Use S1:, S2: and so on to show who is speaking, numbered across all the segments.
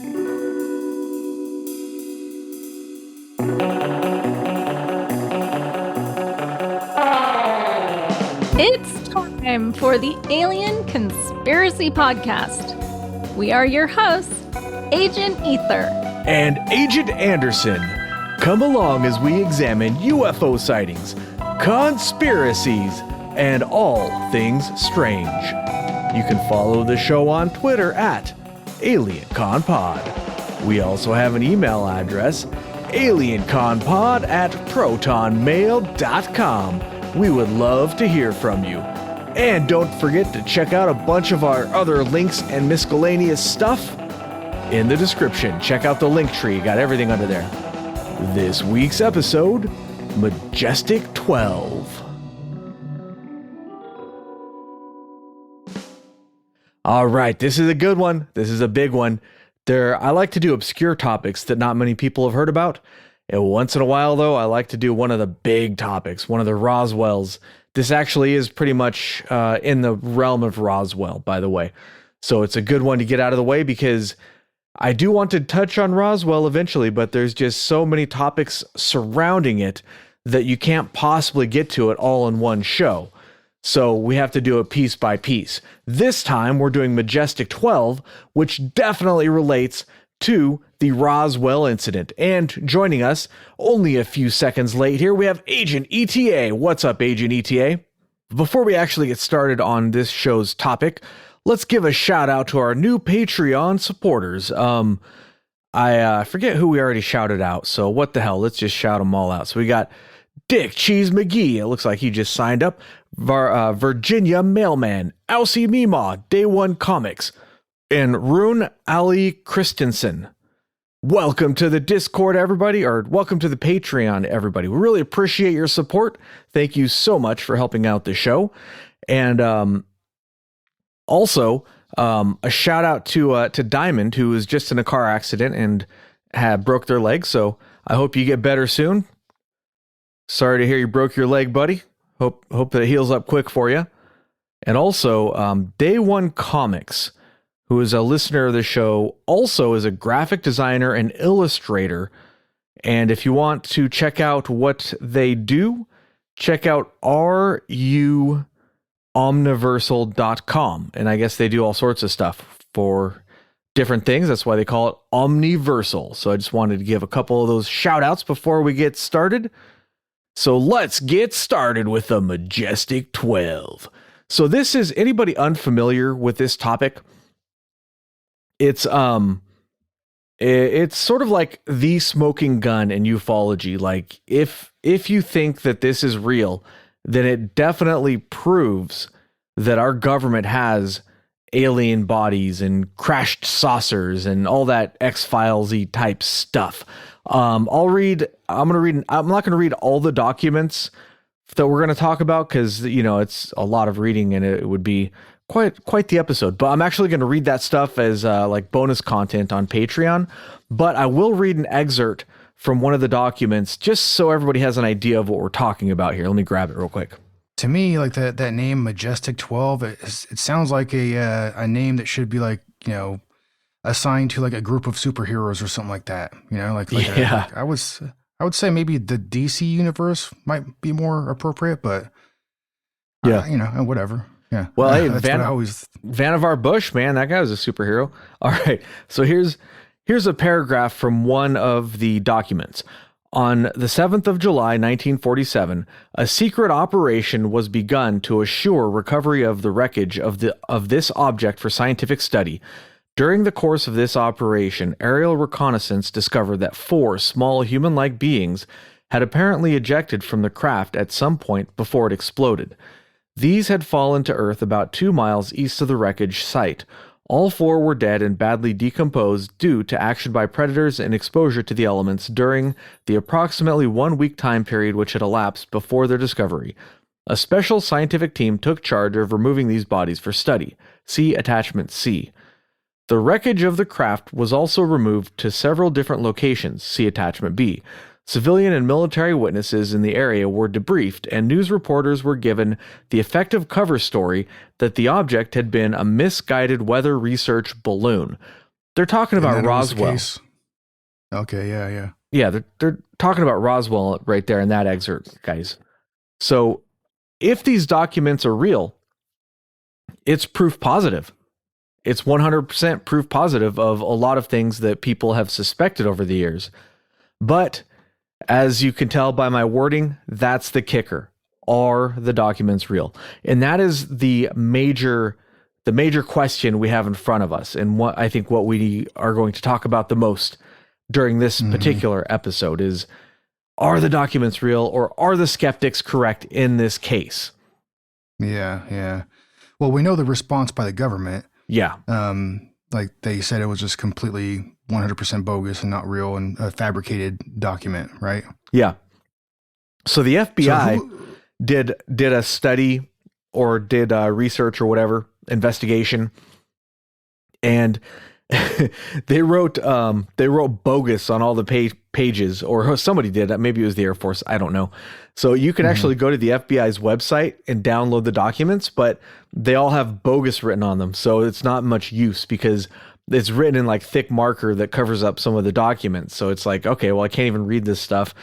S1: It's time for the Alien Conspiracy Podcast. We are your hosts, Agent Ether
S2: and Agent Anderson. Come along as we examine UFO sightings, conspiracies, and all things strange. You can follow the show on Twitter at AlienConPod. We also have an email address, alienconpod@protonmail.com. We would love to hear from you. And don't forget to check out a bunch of our other links and miscellaneous stuff in the description. Check out the link tree, got everything under there. This week's episode, Majestic 12. All right, this is a good one. This is a big one. I like to do obscure topics that not many people have heard about. And once in a while, though, I like to do one of the big topics, one of the Roswells. This actually is pretty much in the realm of Roswell, by the way. So it's a good one to get out of the way because I do want to touch on Roswell eventually, but there's just so many topics surrounding it that you can't possibly get to it all in one show. So we have to do it piece by piece. This time we're doing Majestic 12, which definitely relates to the Roswell incident. And joining us, only a few seconds late here, we have Agent ETA. What's up, Agent ETA? Before we actually get started on this show's topic, let's give a shout out to our new Patreon supporters. I forget who we already shouted out, so what the hell, let's just shout them all out. So we got Dick Cheese McGee, it looks like he just signed up. Virginia Mailman, Elsie Meemaw, Day One Comics, and Rune Ali Christensen. Welcome to the Discord, everybody, or welcome to the Patreon, everybody. We really appreciate your support. Thank you so much for helping out the show. And also, a shout out to Diamond, who was just in a car accident and broke their leg. So I hope you get better soon. Sorry to hear you broke your leg, buddy. Hope that it heals up quick for you. And also, Day One Comics, who is a listener of the show, also is a graphic designer and illustrator. And if you want to check out what they do, check out ruomniversal.com. And I guess they do all sorts of stuff for different things. That's why they call it Omniversal. So I just wanted to give a couple of those shout outs before we get started. So let's get started with the Majestic 12. So this is, anybody unfamiliar with this topic? It's sort of like the smoking gun in ufology. Like if you think that this is real, then it definitely proves that our government has alien bodies and crashed saucers and all that X-Files-y type stuff. I'm not going to read all the documents that we're going to talk about because, you know, it's a lot of reading and it would be quite the episode. But I'm actually going to read that stuff as like bonus content on Patreon. But I will read an excerpt from one of the documents just so everybody has an idea of what we're talking about here. Let me grab it real quick.
S3: To me, like that name Majestic 12, it sounds like a name that should be like, you know, assigned to like a group of superheroes or something like that. You know,
S2: yeah.
S3: I would say maybe the DC universe might be more appropriate, but
S2: yeah,
S3: you know, whatever. Yeah.
S2: Well, hey,
S3: Vannevar
S2: Bush, man, that guy was a superhero. All right. So here's a paragraph from one of the documents. On the 7th of July, 1947, a secret operation was begun to assure recovery of the wreckage of this object for scientific study. During the course of this operation, aerial reconnaissance discovered that 4 small human-like beings had apparently ejected from the craft at some point before it exploded. These had fallen to Earth about 2 miles east of the wreckage site. All 4 were dead and badly decomposed due to action by predators and exposure to the elements during the approximately 1-week time period which had elapsed before their discovery. A special scientific team took charge of removing these bodies for study. See Attachment C. The wreckage of the craft was also removed to several different locations. See Attachment B. Civilian and military witnesses in the area were debriefed, and news reporters were given the effective cover story that the object had been a misguided weather research balloon. they're talking about Roswell.
S3: Okay, yeah.
S2: Yeah, they're talking about Roswell right there in that excerpt, guys. So if these documents are real, it's proof positive. It's 100% proof positive of a lot of things that people have suspected over the years. But as you can tell by my wording, that's the kicker. Are the documents real? And that is the major question we have in front of us, and what I think what we are going to talk about the most during this particular episode is, are the documents real, or are the skeptics correct in this case?
S3: Yeah. Well, we know the response by the government.
S2: Yeah.
S3: Like they said, it was just completely 100% bogus and not real, and a fabricated document, right?
S2: Yeah. So the FBI did a study, or did research, or whatever, investigation, and they wrote bogus on all the pages, or somebody did. Maybe it was the Air Force. I don't know. So you can actually go to the FBI's website and download the documents, but they all have bogus written on them. So it's not much use because it's written in like thick marker that covers up some of the documents. So it's like, okay, well, I can't even read this stuff,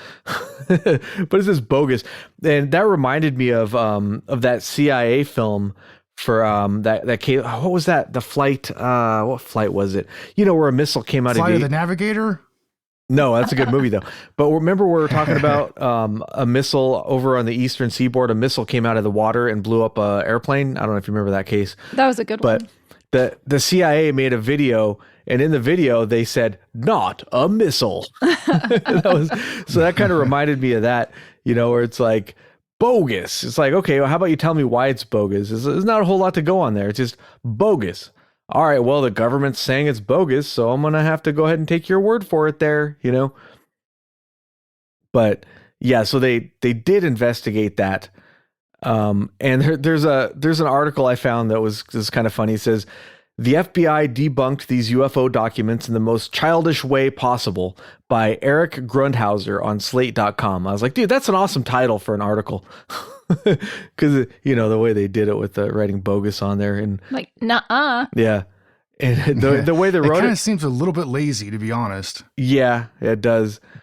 S2: but it's just bogus. And that reminded me of that CIA film for that came, what was that? The flight, what flight was it? Where a missile came out
S3: Flight
S2: of
S3: the Navigator?
S2: No, that's a good movie though. But remember, we were talking about a missile over on the eastern seaboard. A missile came out of the water and blew up a airplane. I don't know if you remember that case.
S1: That was a good one.
S2: But the CIA made a video, and in the video they said, "Not a missile." So that kind of reminded me of that, where it's like bogus. It's like, okay, well, how about you tell me why it's bogus? There's not a whole lot to go on there. It's just bogus. All right, well, the government's saying it's bogus, so I'm going to have to go ahead and take your word for it there, But yeah, so they did investigate that. And there's an article I found that was kind of funny. It says, the FBI debunked these UFO documents in the most childish way possible by Eric Grundhauser on slate.com. I was like, dude, that's an awesome title for an article. Because, the way they did it with the writing bogus on there. And
S1: like, nuh-uh.
S2: Yeah. And the way they wrote it.
S3: Kind of seems a little bit lazy, to be honest.
S2: Yeah, it does. It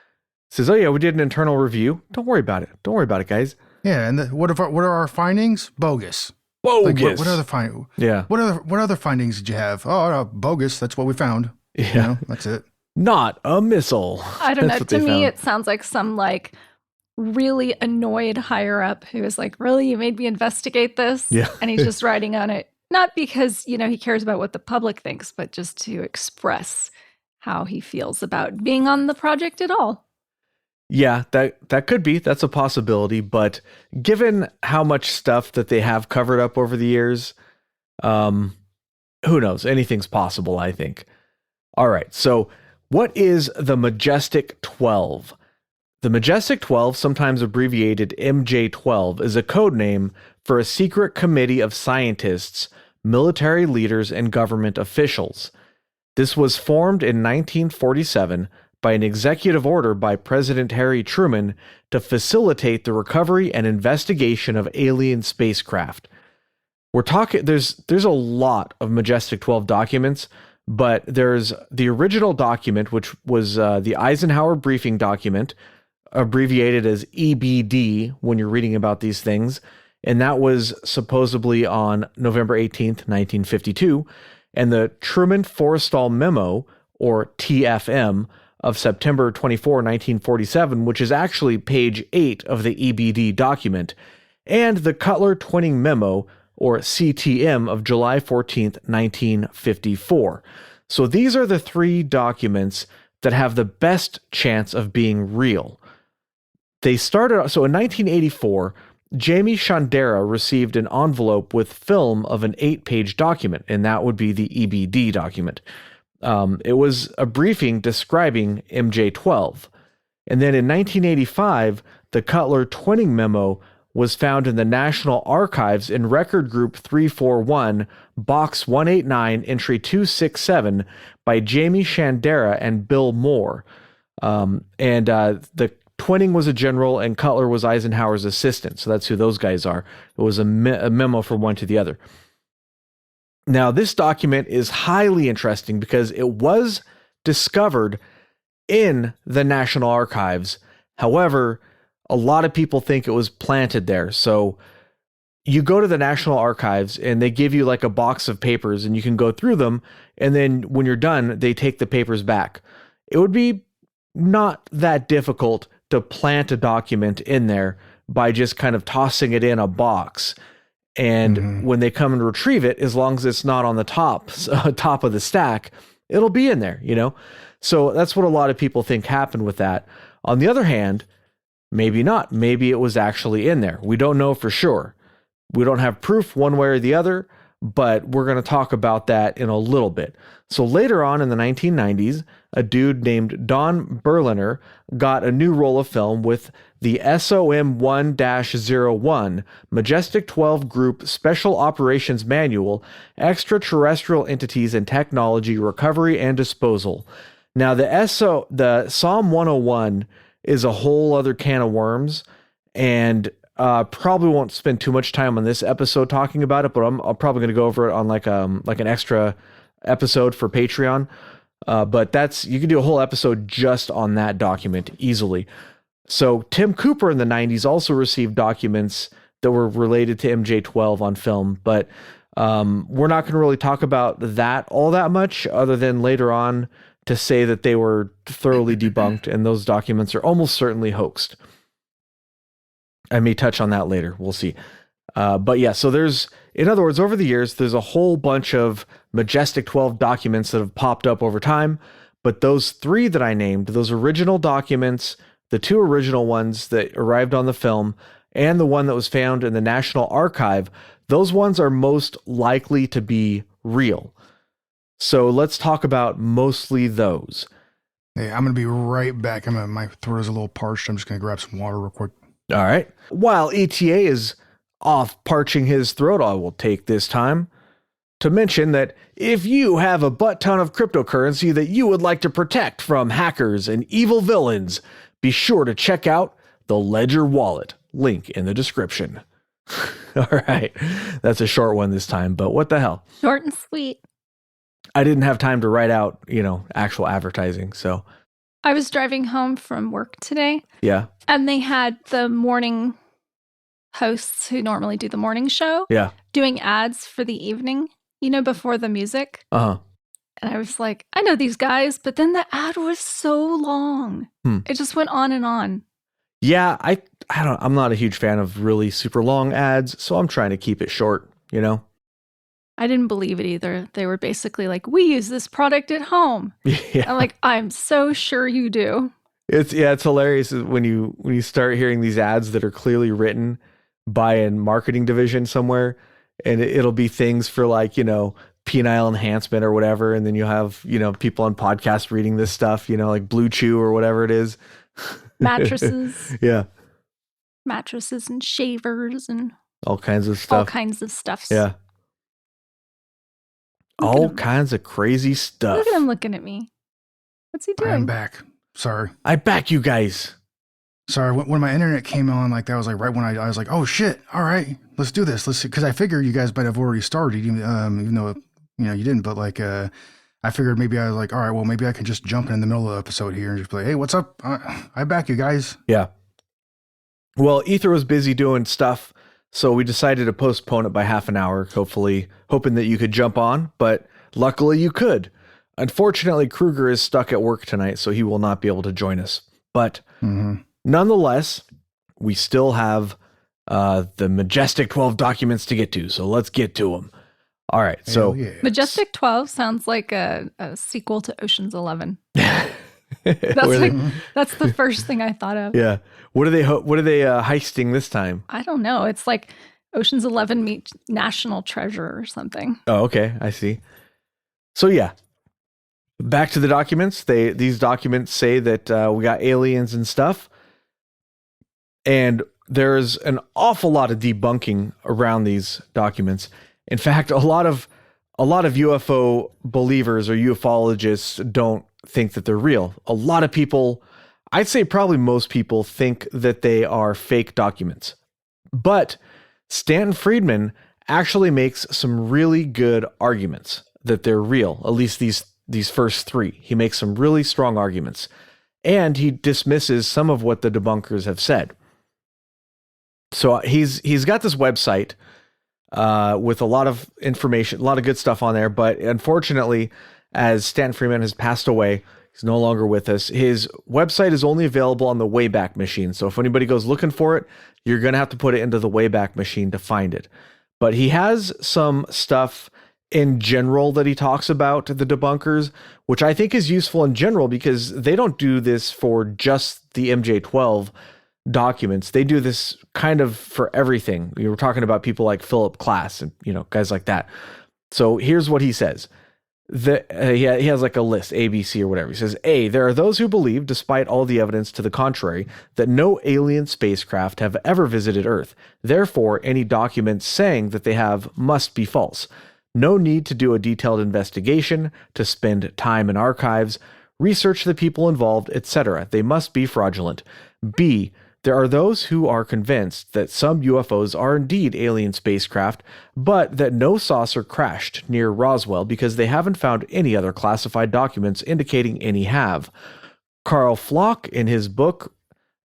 S2: says, oh yeah, we did an internal review. Don't worry about it. Don't worry about it, guys.
S3: Yeah, and what are our findings? Bogus.
S2: Bogus.
S3: Like, what other findings?
S2: Yeah.
S3: What other findings did you have? Oh, no, bogus. That's what we found.
S2: Yeah.
S3: That's it.
S2: Not a missile.
S1: I don't know. To me, it sounds like some really annoyed higher up who is like, really, you made me investigate this?
S2: Yeah.
S1: And he's just writing on it, not because, he cares about what the public thinks, but just to express how he feels about being on the project at all.
S2: Yeah, that could be. That's a possibility. But given how much stuff that they have covered up over the years, who knows? Anything's possible, I think. All right. So what is the Majestic 12? The Majestic 12, sometimes abbreviated MJ-12, is a code name for a secret committee of scientists, military leaders, and government officials. This was formed in 1947 by an executive order by President Harry Truman to facilitate the recovery and investigation of alien spacecraft. We're talking, there's a lot of Majestic 12 documents, but there's the original document, which was the Eisenhower briefing document, abbreviated as EBD when you're reading about these things, and that was supposedly on November 18th, 1952, and the Truman Forrestal memo, or TFM, of September 24, 1947, which is actually page 8 of the EBD document, and the Cutler Twinning memo, or CTM, of July 14th, 1954. So these are the three documents that have the best chance of being real. They started, so in 1984, Jamie Shandera received an envelope with film of an 8-page document, and that would be the EBD document. It was a briefing describing MJ-12. And then in 1985, the Cutler Twinning memo was found in the National Archives in Record Group 341, Box 189, Entry 267, by Jamie Shandera and Bill Moore. The Twinning was a general, and Cutler was Eisenhower's assistant. So that's who those guys are. It was a memo from one to the other. Now, this document is highly interesting because it was discovered in the National Archives. However, a lot of people think it was planted there. So you go to the National Archives and they give you like a box of papers and you can go through them. And then when you're done, they take the papers back. It would be not that difficult to plant a document in there by just kind of tossing it in a box. And when they come and retrieve it, as long as it's not on the top of the stack, it'll be in there, you know? So that's what a lot of people think happened with that. On the other hand, maybe not. Maybe it was actually in there. We don't know for sure. We don't have proof one way or the other, but we're going to talk about that in a little bit. So later on in the 1990s, a dude named Don Berliner got a new roll of film with the SOM-1-01 Majestic 12 Group Special Operations Manual, Extraterrestrial Entities and Technology Recovery and Disposal. Now, the SOM 101 is a whole other can of worms, and probably won't spend too much time on this episode talking about it, but I'm probably going to go over it on like an extra episode for Patreon. But you can do a whole episode just on that document easily. So Tim Cooper in the 90s also received documents that were related to MJ12 on film, but we're not going to really talk about that all that much, other than later on to say that they were thoroughly debunked and those documents are almost certainly hoaxed. I may touch on that later. We'll see. But yeah, so in other words, over the years, there's a whole bunch of Majestic 12 documents that have popped up over time. But those three that I named, those original documents, the two original ones that arrived on the film, and the one that was found in the National Archive, those ones are most likely to be real. So let's talk about mostly those.
S3: Hey, I'm going to be right back. My throat is a little parched. I'm just going to grab some water real quick.
S2: All right. While ETA is off parching his throat, I will take this time to mention that if you have a butt ton of cryptocurrency that you would like to protect from hackers and evil villains, be sure to check out the Ledger Wallet. Link in the description. All right. That's a short one this time, but what the hell?
S1: Short and sweet.
S2: I didn't have time to write out, actual advertising, so.
S1: I was driving home from work today.
S2: Yeah.
S1: And they had the morning hosts who normally do the morning show.
S2: Yeah.
S1: Doing ads for the evening, before the music.
S2: Uh-huh.
S1: And I was like, I know these guys, but then the ad was so long. It just went on and on.
S2: Yeah, I'm not a huge fan of really super long ads, so I'm trying to keep it short,
S1: I didn't believe it either. They were basically like, we use this product at home.
S2: Yeah.
S1: I'm like, I'm so sure you do.
S2: It's hilarious when you start hearing these ads that are clearly written by a marketing division somewhere, and it'll be things for like, penile enhancement or whatever, and then you have, people on podcasts reading this stuff, like Blue Chew or whatever it is.
S1: Mattresses.
S2: Yeah.
S1: Mattresses and shavers and
S2: all kinds of stuff.
S1: All kinds of stuff.
S2: Yeah. All kinds of crazy stuff.
S1: Look at him looking at me. What's he doing?
S3: I'm back. Sorry.
S2: I back you guys.
S3: Sorry. When my internet came on like that, was like right when I was like, oh shit. All right, let's do this. Because I figured you guys might have already started, even though, you didn't. But like, I figured maybe I was like, all right, well, maybe I can just jump in the middle of the episode here and just be like, hey, what's up? I back you guys.
S2: Yeah. Well, Ether was busy doing stuff, so we decided to postpone it by half an hour, hoping that you could jump on, but luckily you could. Unfortunately, Kruger is stuck at work tonight, so he will not be able to join us. But nonetheless, we still have the Majestic 12 documents to get to, so let's get to them. All right, so
S3: yeah.
S1: Majestic 12 sounds like a sequel to Ocean's 11. That's the first thing I thought of.
S2: Yeah. What are they heisting this time?
S1: I don't know. It's like Ocean's 11 meets National Treasure or something.
S2: Oh, okay. I see. So yeah, back to the documents. These documents say that we got aliens and stuff, and there's an awful lot of debunking around these documents. In fact, a lot of UFO believers or ufologists don't think that they're real. A lot of people, I'd say probably most people, think that they are fake documents. But Stanton Friedman actually makes some really good arguments that they're real, at least these first three. He makes some really strong arguments, and he dismisses some of what the debunkers have said. So he's got this website with a lot of information, a lot of good stuff on there, but unfortunately, as Stan Freeman has passed away, he's no longer with us. His website is only available on the Wayback Machine. So if anybody goes looking for it, you're going to have to put it into the Wayback Machine to find it. But he has some stuff in general that he talks about, the debunkers, which I think is useful in general because they don't do this for just the MJ-12 documents. They do this kind of for everything. We were talking about people like Philip Klass and, guys like that. So here's what he says. He has like a list, A, B, C, or whatever. He says, A, there are those who believe, despite all the evidence to the contrary, that no alien spacecraft have ever visited Earth. Therefore, any documents saying that they have must be false. No need to do a detailed investigation, to spend time in archives, research the people involved, etc. They must be fraudulent. B, there are those who are convinced that some UFOs are indeed alien spacecraft, but that no saucer crashed near Roswell because they haven't found any other classified documents indicating any have. Carl Flock, in his book,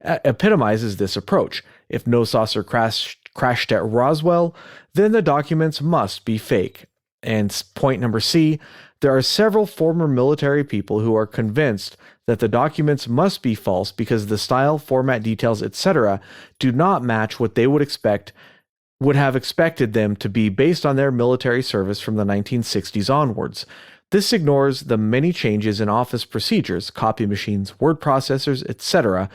S2: epitomizes this approach. If no saucer crashed at Roswell, then the documents must be fake. And point number C, there are several former military people who are convinced that the documents must be false because the style, format, details, etc. do not match what they would have expected them to be based on their military service from the 1960s onwards. This ignores the many changes in office procedures, copy machines, word processors, etc.,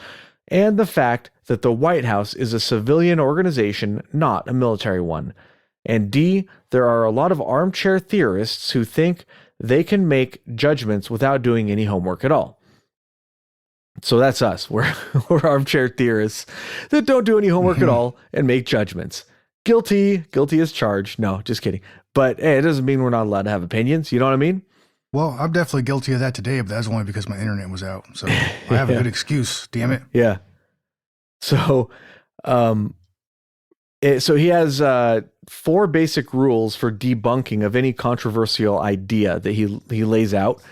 S2: and the fact that the White House is a civilian organization, not a military one. And D, there are a lot of armchair theorists who think they can make judgments without doing any homework at all. So that's us. We're armchair theorists that don't do any homework at all and make judgments. Guilty as charged. No, just kidding. But hey, it doesn't mean we're not allowed to have opinions. You know what I mean?
S3: Well, I'm definitely guilty of that today, but that's only because my internet was out. So I have a good excuse. Damn it.
S2: Yeah. So, so he has 4 basic rules for debunking of any controversial idea that he lays out,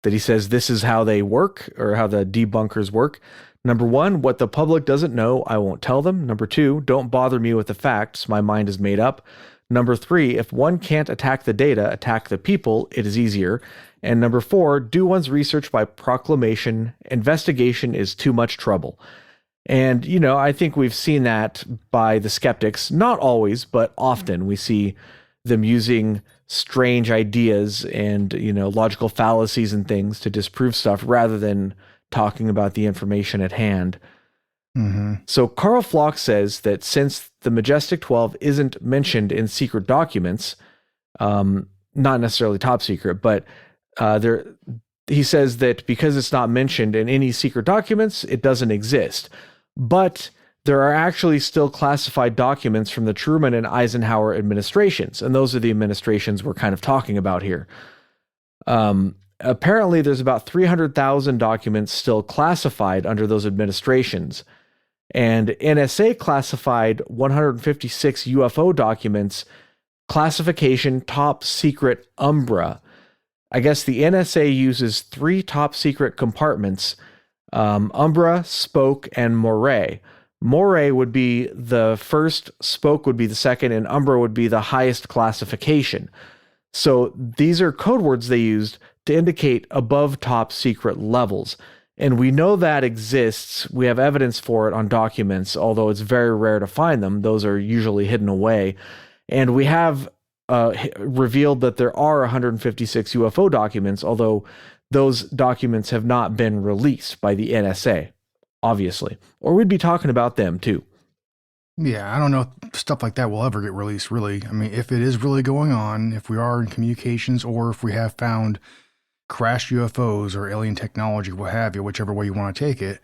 S2: that he says this is how they work, or how the debunkers work. Number 1, what the public doesn't know, I won't tell them. Number 2, don't bother me with the facts. My mind is made up. Number 3, if one can't attack the data, attack the people. It is easier. And number 4, do one's research by proclamation. Investigation is too much trouble. And, I think we've seen that by the skeptics, not always, but often we see them using strange ideas and, logical fallacies and things to disprove stuff rather than talking about the information at hand.
S3: Mm-hmm.
S2: So Carl Flock says that since the Majestic 12 isn't mentioned in secret documents, not necessarily top secret, but he says that because it's not mentioned in any secret documents, it doesn't exist. But there are actually still classified documents from the Truman and Eisenhower administrations, and those are the administrations we're kind of talking about here. Apparently, there's about 300,000 documents still classified under those administrations, and NSA classified 156 UFO documents, classification top secret Umbra. I guess the NSA uses 3 top secret compartments, Umbra, Spoke, and Moray. Moray would be the first, Spoke would be the second, and Umbra would be the highest classification. So these are code words they used to indicate above top secret levels. And we know that exists. We have evidence for it on documents, although it's very rare to find them. Those are usually hidden away. And we have revealed that there are 156 UFO documents, although those documents have not been released by the NSA, obviously. Or we'd be talking about them too.
S3: Yeah, I don't know if stuff like that will ever get released, really. I mean, if it is really going on, if we are in communications, or if we have found crashed UFOs or alien technology, what have you, whichever way you want to take it,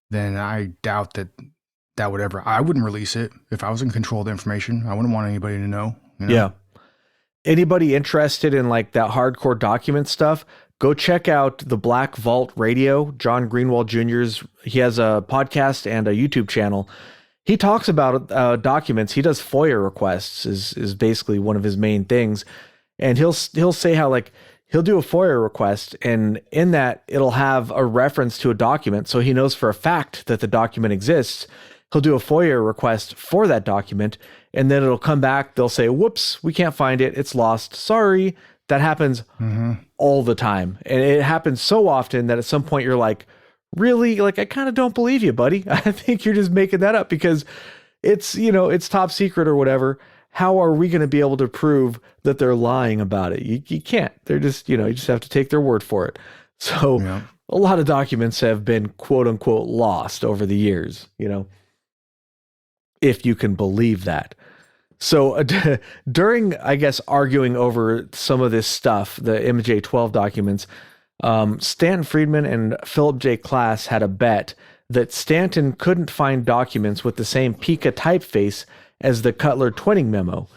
S3: then I doubt that would ever, I wouldn't release it. If I was in control of the information, I wouldn't want anybody to know.
S2: Yeah. Anybody interested in like that hardcore document stuff, go check out the Black Vault Radio. John Greenwald Jr.'s, he has a podcast and a YouTube channel. he talks about documents. He does FOIA requests is basically one of his main things. And he'll say how like he'll do a FOIA request, and in that it'll have a reference to a document. So he knows for a fact that the document exists. He'll do a FOIA request for that document, and then it'll come back. They'll say, whoops, we can't find it. It's lost. Sorry. That happens all the time. And it happens so often that at some point you're like, really? Like, I kind of don't believe you, buddy. I think you're just making that up because it's, it's top secret or whatever. How are we going to be able to prove that they're lying about it? You can't. They're just, you just have to take their word for it. So a lot of documents have been quote unquote lost over the years, if you can believe that. So during, I guess, arguing over some of this stuff, the MJ-12 documents, Stanton Friedman and Philip J. Klass had a bet that Stanton couldn't find documents with the same Pika typeface as the Cutler twinning memo.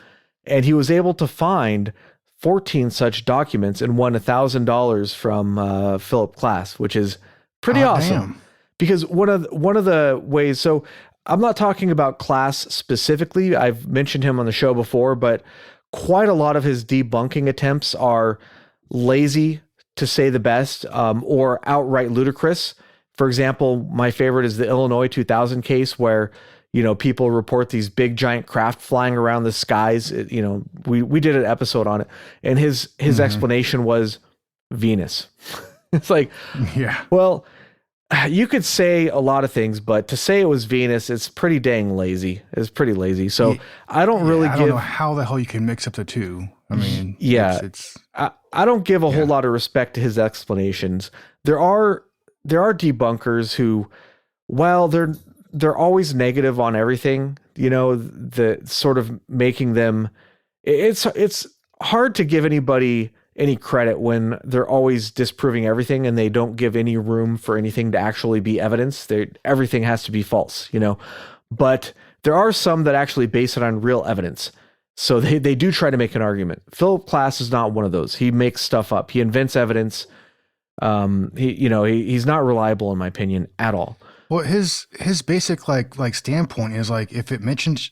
S2: And he was able to find 14 such documents and won $1,000 from Philip Klass, which is pretty awesome. Damn. Because one of the ways, so I'm not talking about Klass specifically. I've mentioned him on the show before, but quite a lot of his debunking attempts are lazy, to say the best, or outright ludicrous. For example, my favorite is the Illinois 2000 case where, people report these big giant craft flying around the skies. We did an episode on it, and his explanation was Venus. It's like, well, you could say a lot of things, but to say it was Venus, it's pretty dang lazy. It's pretty lazy. So I don't know
S3: how the hell you can mix up the two. I mean,
S2: I don't give a whole lot of respect to his explanations. There are debunkers who, while they're always negative on everything, the sort of making them, it's hard to give anybody any credit when they're always disproving everything and they don't give any room for anything to actually be evidence. Everything has to be false, but there are some that actually base it on real evidence. So they do try to make an argument. Philip Klass is not one of those. He makes stuff up. He invents evidence. He's not reliable in my opinion at all.
S3: Well, his basic like standpoint is like, if it mentions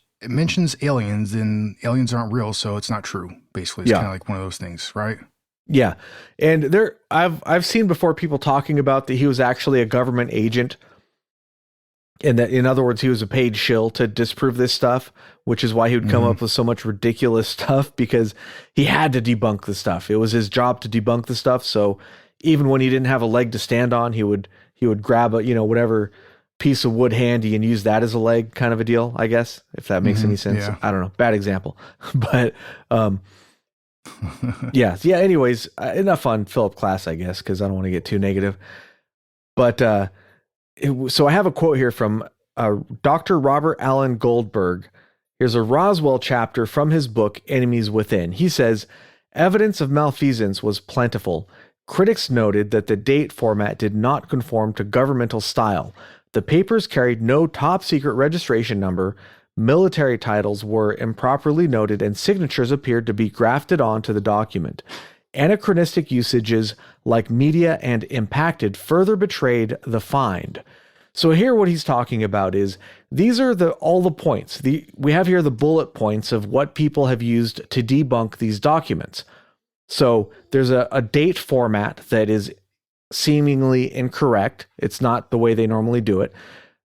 S3: aliens, then aliens aren't real, so it's not true. Basically, it's kind of like one of those things, right?
S2: Yeah, and I've seen before people talking about that he was actually a government agent, and that, in other words, he was a paid shill to disprove this stuff, which is why he would come up with so much ridiculous stuff, because he had to debunk the stuff. It was his job to debunk the stuff. So even when he didn't have a leg to stand on, he would grab a whatever piece of wood handy and use that as a leg, kind of a deal, I guess, if that makes any sense. I don't know, bad example, but anyways, enough on Philip Klass, I guess, because I don't want to get too negative. But so I have a quote here from Dr. Robert Allen Goldberg. Here's a Roswell chapter from his book Enemies Within. He says, evidence of malfeasance was plentiful. Critics noted that the date format did not conform to governmental style. The papers carried no top secret registration number. Military titles were improperly noted, and signatures appeared to be grafted onto the document. Anachronistic usages like media and impacted further betrayed the find. So here what he's talking about is these are all the points. We have here the bullet points of what people have used to debunk these documents. So there's a date format that is seemingly incorrect. It's not the way they normally do it.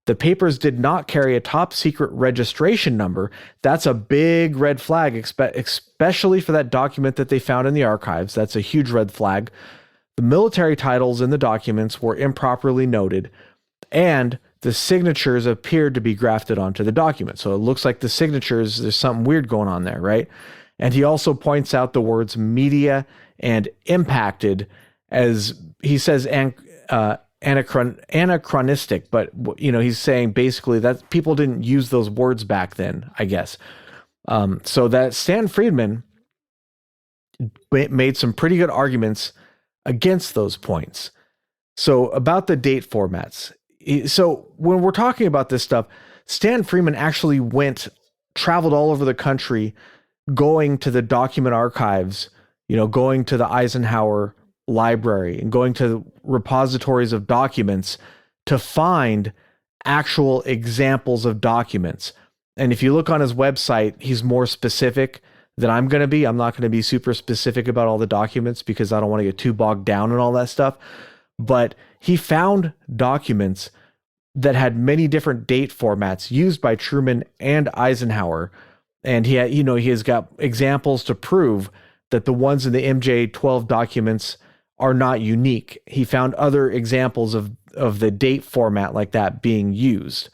S2: The papers did not carry a top secret registration number. That's a big red flag, especially for that document that they found in the archives. That's a huge red flag. The military titles in the documents were improperly noted, and the signatures appeared to be grafted onto the document. So it looks like the signatures, there's something weird going on there, right? And he also points out the words media and impacted, as he says, anachronistic, but he's saying basically that people didn't use those words back then, I guess. So that Stan Friedman made some pretty good arguments against those points. So about the date formats. So when we're talking about this stuff, Stan Friedman actually traveled all over the country, going to the document archives, going to the Eisenhower library and going to repositories of documents to find actual examples of documents. And if you look on his website, he's more specific than I'm going to be. I'm not going to be super specific about all the documents because I don't want to get too bogged down in all that stuff. But he found documents that had many different date formats used by Truman and Eisenhower. And he has got examples to prove that the ones in the MJ-12 documents are not unique. He found other examples of the date format like that being used.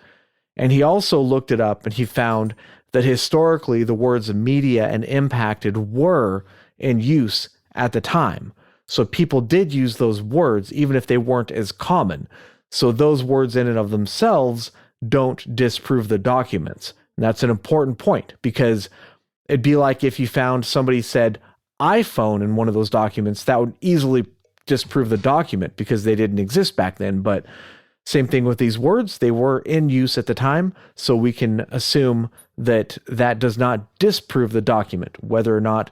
S2: And he also looked it up, and he found that historically the words media and impacted were in use at the time. So people did use those words even if they weren't as common. So those words in and of themselves don't disprove the documents. And that's an important point, because it'd be like if you found somebody said iPhone in one of those documents, that would easily disprove the document because they didn't exist back then. But same thing with these words, they were in use at the time, so we can assume that that does not disprove the document. Whether or not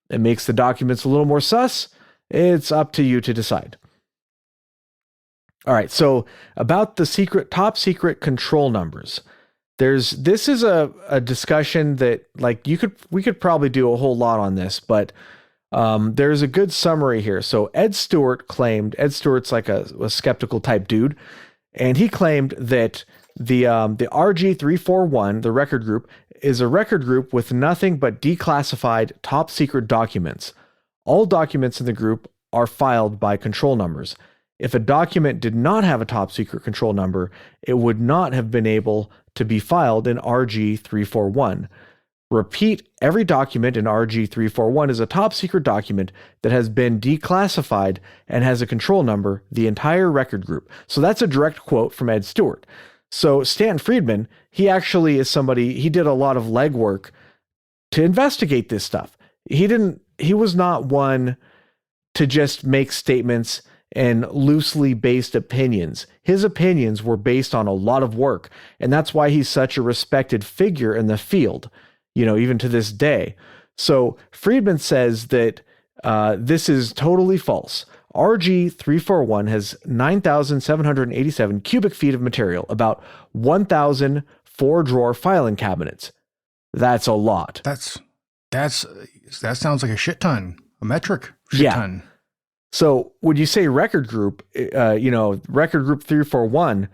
S2: it makes the documents a little more sus, it's up to you to decide. All right, so about the top secret control numbers. This is a discussion that, like, we could probably do a whole lot on this, but there's a good summary here. So Ed Stewart's like a skeptical type dude, and he claimed that the RG341, the record group, is a record group with nothing but declassified top secret documents. All documents in the group are filed by control numbers. If a document did not have a top secret control number, it would not have been able to be filed in RG341. Repeat, every document in RG341 is a top secret document that has been declassified and has a control number, the entire record group. So that's a direct quote from Ed Stewart. So Stanton Friedman, he actually is somebody, he did a lot of legwork to investigate this stuff. He was not one to just make statements and loosely based opinions. His opinions were based on a lot of work, and that's why he's such a respected figure in the field, even to this day. So Friedman says that this is totally false. RG341 has 9,787 cubic feet of material, about 1,000 4-drawer filing cabinets. That's a lot.
S3: That sounds like a shit ton, a metric shit ton.
S2: So when you say record group, record group 341,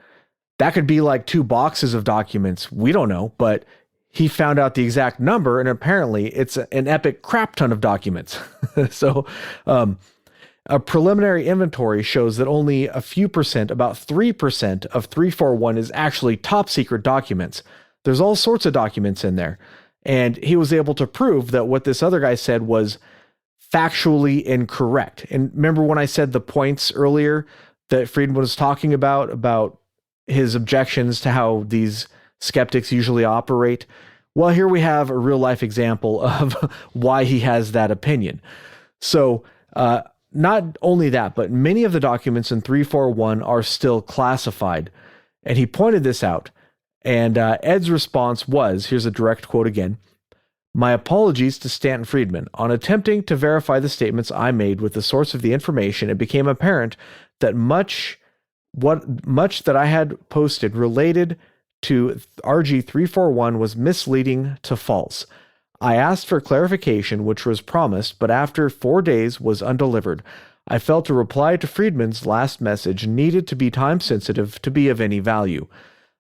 S2: that could be like 2 boxes of documents. We don't know, but he found out the exact number, and apparently it's an epic crap ton of documents. So a preliminary inventory shows that only a few percent, about 3% of 341 is actually top secret documents. There's all sorts of documents in there. And he was able to prove that what this other guy said was factually incorrect. And remember when I said the points earlier that Friedman was talking about his objections to how these skeptics usually operate? Well, here we have a real life example of why he has that opinion. So not only that, but many of the documents in 341 are still classified. And he pointed this out. And Ed's response was, here's a direct quote again, "My apologies to Stanton Friedman. On attempting to verify the statements I made with the source of the information, it became apparent that much that I had posted related to RG341 was misleading to false. I asked for clarification, which was promised, but after 4 days was undelivered. I felt a reply to Friedman's last message needed to be time sensitive to be of any value.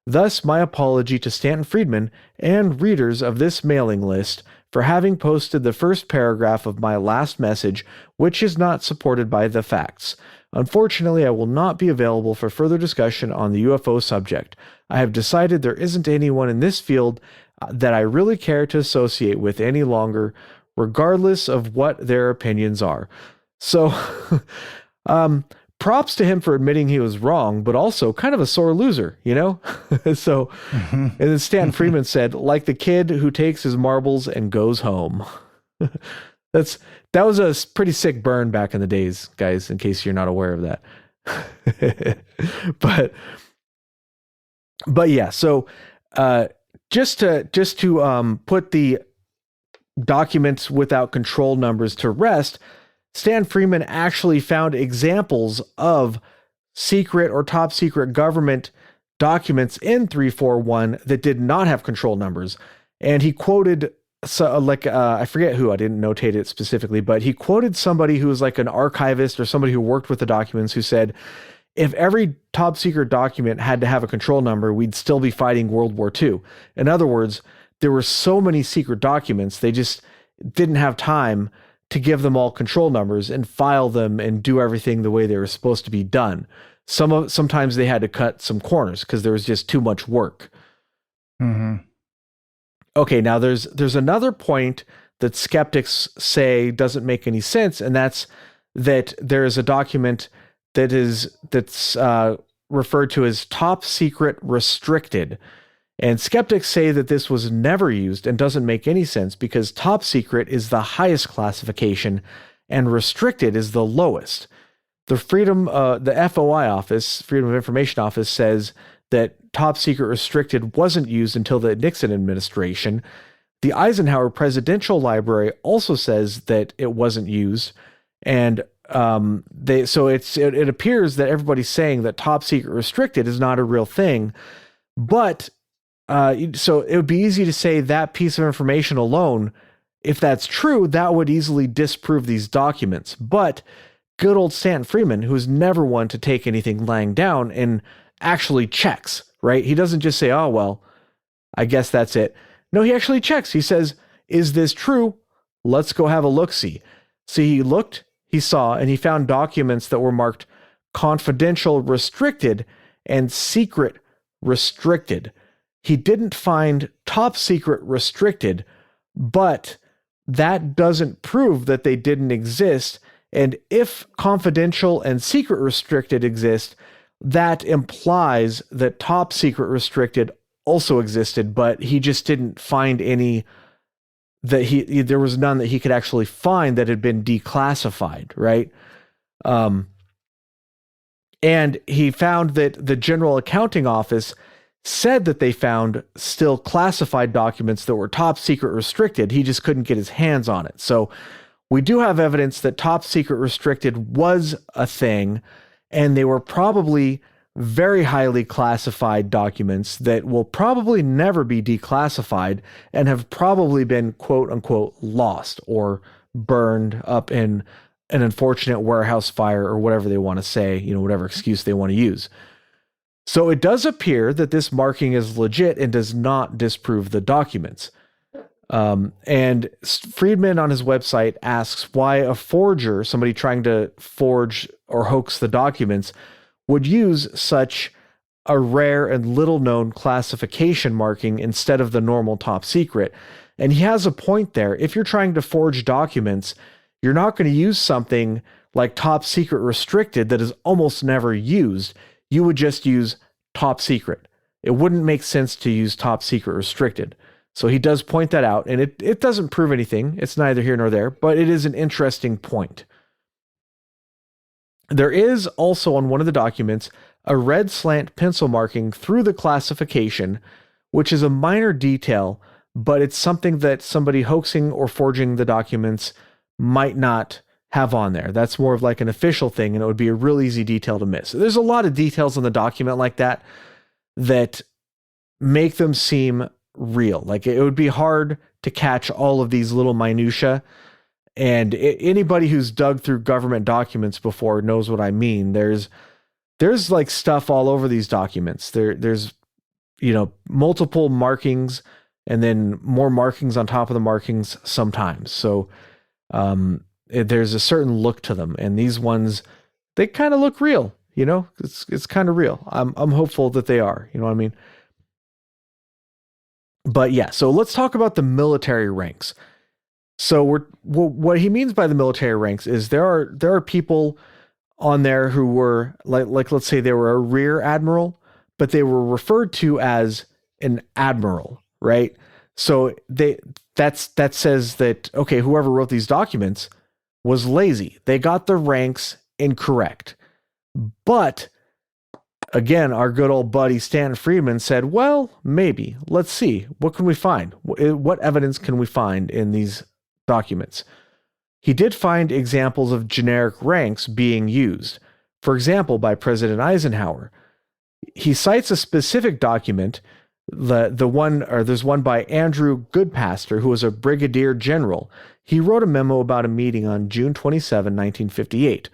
S2: Thus, my apology to Stanton Friedman and readers of this mailing list for having posted the first paragraph of my last message, which is not supported by the facts. Unfortunately, I will not be available for further discussion on the UFO subject. I have decided there isn't anyone in this field that I really care to associate with any longer, regardless of what their opinions are." So, props to him for admitting he was wrong, but also kind of a sore loser, So, and then Stanton Friedman said, "Like the kid who takes his marbles and goes home." That was a pretty sick burn back in the days, guys, in case you're not aware of that. but yeah, so just to put the documents without control numbers to rest, Stan Freeman actually found examples of secret or top secret government documents in 341 that did not have control numbers. And he quoted, I forget who, I didn't notate it specifically, but he quoted somebody who was like an archivist or somebody who worked with the documents, who said, if every top secret document had to have a control number, we'd still be fighting World War II. In other words, there were so many secret documents, they just didn't have time to give them all control numbers and file them and do everything the way they were supposed to be done. Sometimes they had to cut some corners because there was just too much work.
S3: Mm-hmm.
S2: Okay, now there's another point that skeptics say doesn't make any sense, and that's that there is a document that's referred to as top secret restricted. And skeptics say that this was never used and doesn't make any sense because top secret is the highest classification and restricted is the lowest. The FOI office, Freedom of Information Office, says that top secret restricted wasn't used until the Nixon administration. The Eisenhower Presidential Library also says that it wasn't used, and it appears that everybody's saying that top secret restricted is not a real thing, but so it would be easy to say that piece of information alone, if that's true, that would easily disprove these documents. But good old Stanton Friedman, who's never one to take anything lying down and actually checks, right? He doesn't just say, oh, well, I guess that's it. No, he actually checks. He says, is this true? Let's go have a look-see. So he looked, he saw, and he found documents that were marked confidential restricted and secret restricted. He didn't find top secret restricted, but that doesn't prove that they didn't exist. And if confidential and secret restricted exist, that implies that top secret restricted also existed, but he just didn't find any there was none that he could actually find that had been declassified, right? And he found that the General Accounting Office said that they found still classified documents that were top secret restricted. He just couldn't get his hands on it. So we do have evidence that top secret restricted was a thing, and they were probably very highly classified documents that will probably never be declassified and have probably been quote unquote lost or burned up in an unfortunate warehouse fire or whatever they want to say, whatever excuse they want to use. So it does appear that this marking is legit and does not disprove the documents. And Friedman on his website asks why a forger, somebody trying to forge or hoax the documents, would use such a rare and little known classification marking instead of the normal top secret. And he has a point there. If you're trying to forge documents, you're not going to use something like top secret restricted that is almost never used. You would just use top secret. It wouldn't make sense to use top secret restricted. So he does point that out, and it doesn't prove anything. It's neither here nor there, but it is an interesting point. There is also on one of the documents a red slant pencil marking through the classification, which is a minor detail, but it's something that somebody hoaxing or forging the documents might not have on there. That's more of like an official thing, and it would be a real easy detail to miss. There's a lot of details on the document like that make them seem real. Like it would be hard to catch all of these little minutia. And anybody who's dug through government documents before knows what I mean. There's like stuff all over these documents. There's multiple markings and then more markings on top of the markings sometimes. So there's a certain look to them, and these ones, they kind of look real. It's kind of real. I'm hopeful that they are. You know what I mean? But yeah, so let's talk about the military ranks. So what he means by the military ranks is there are people on there who were like let's say they were a rear admiral, but they were referred to as an admiral, right? So that says that, okay, whoever wrote these documents was lazy. They got the ranks incorrect. But again, our good old buddy Stanton Friedman said, well, maybe. Let's see. What can we find? What evidence can we find in these documents? He did find examples of generic ranks being used. For example, by President Eisenhower. He cites a specific document, there's one by Andrew Goodpaster, who was a brigadier general. He wrote a memo about a meeting on June 27, 1958.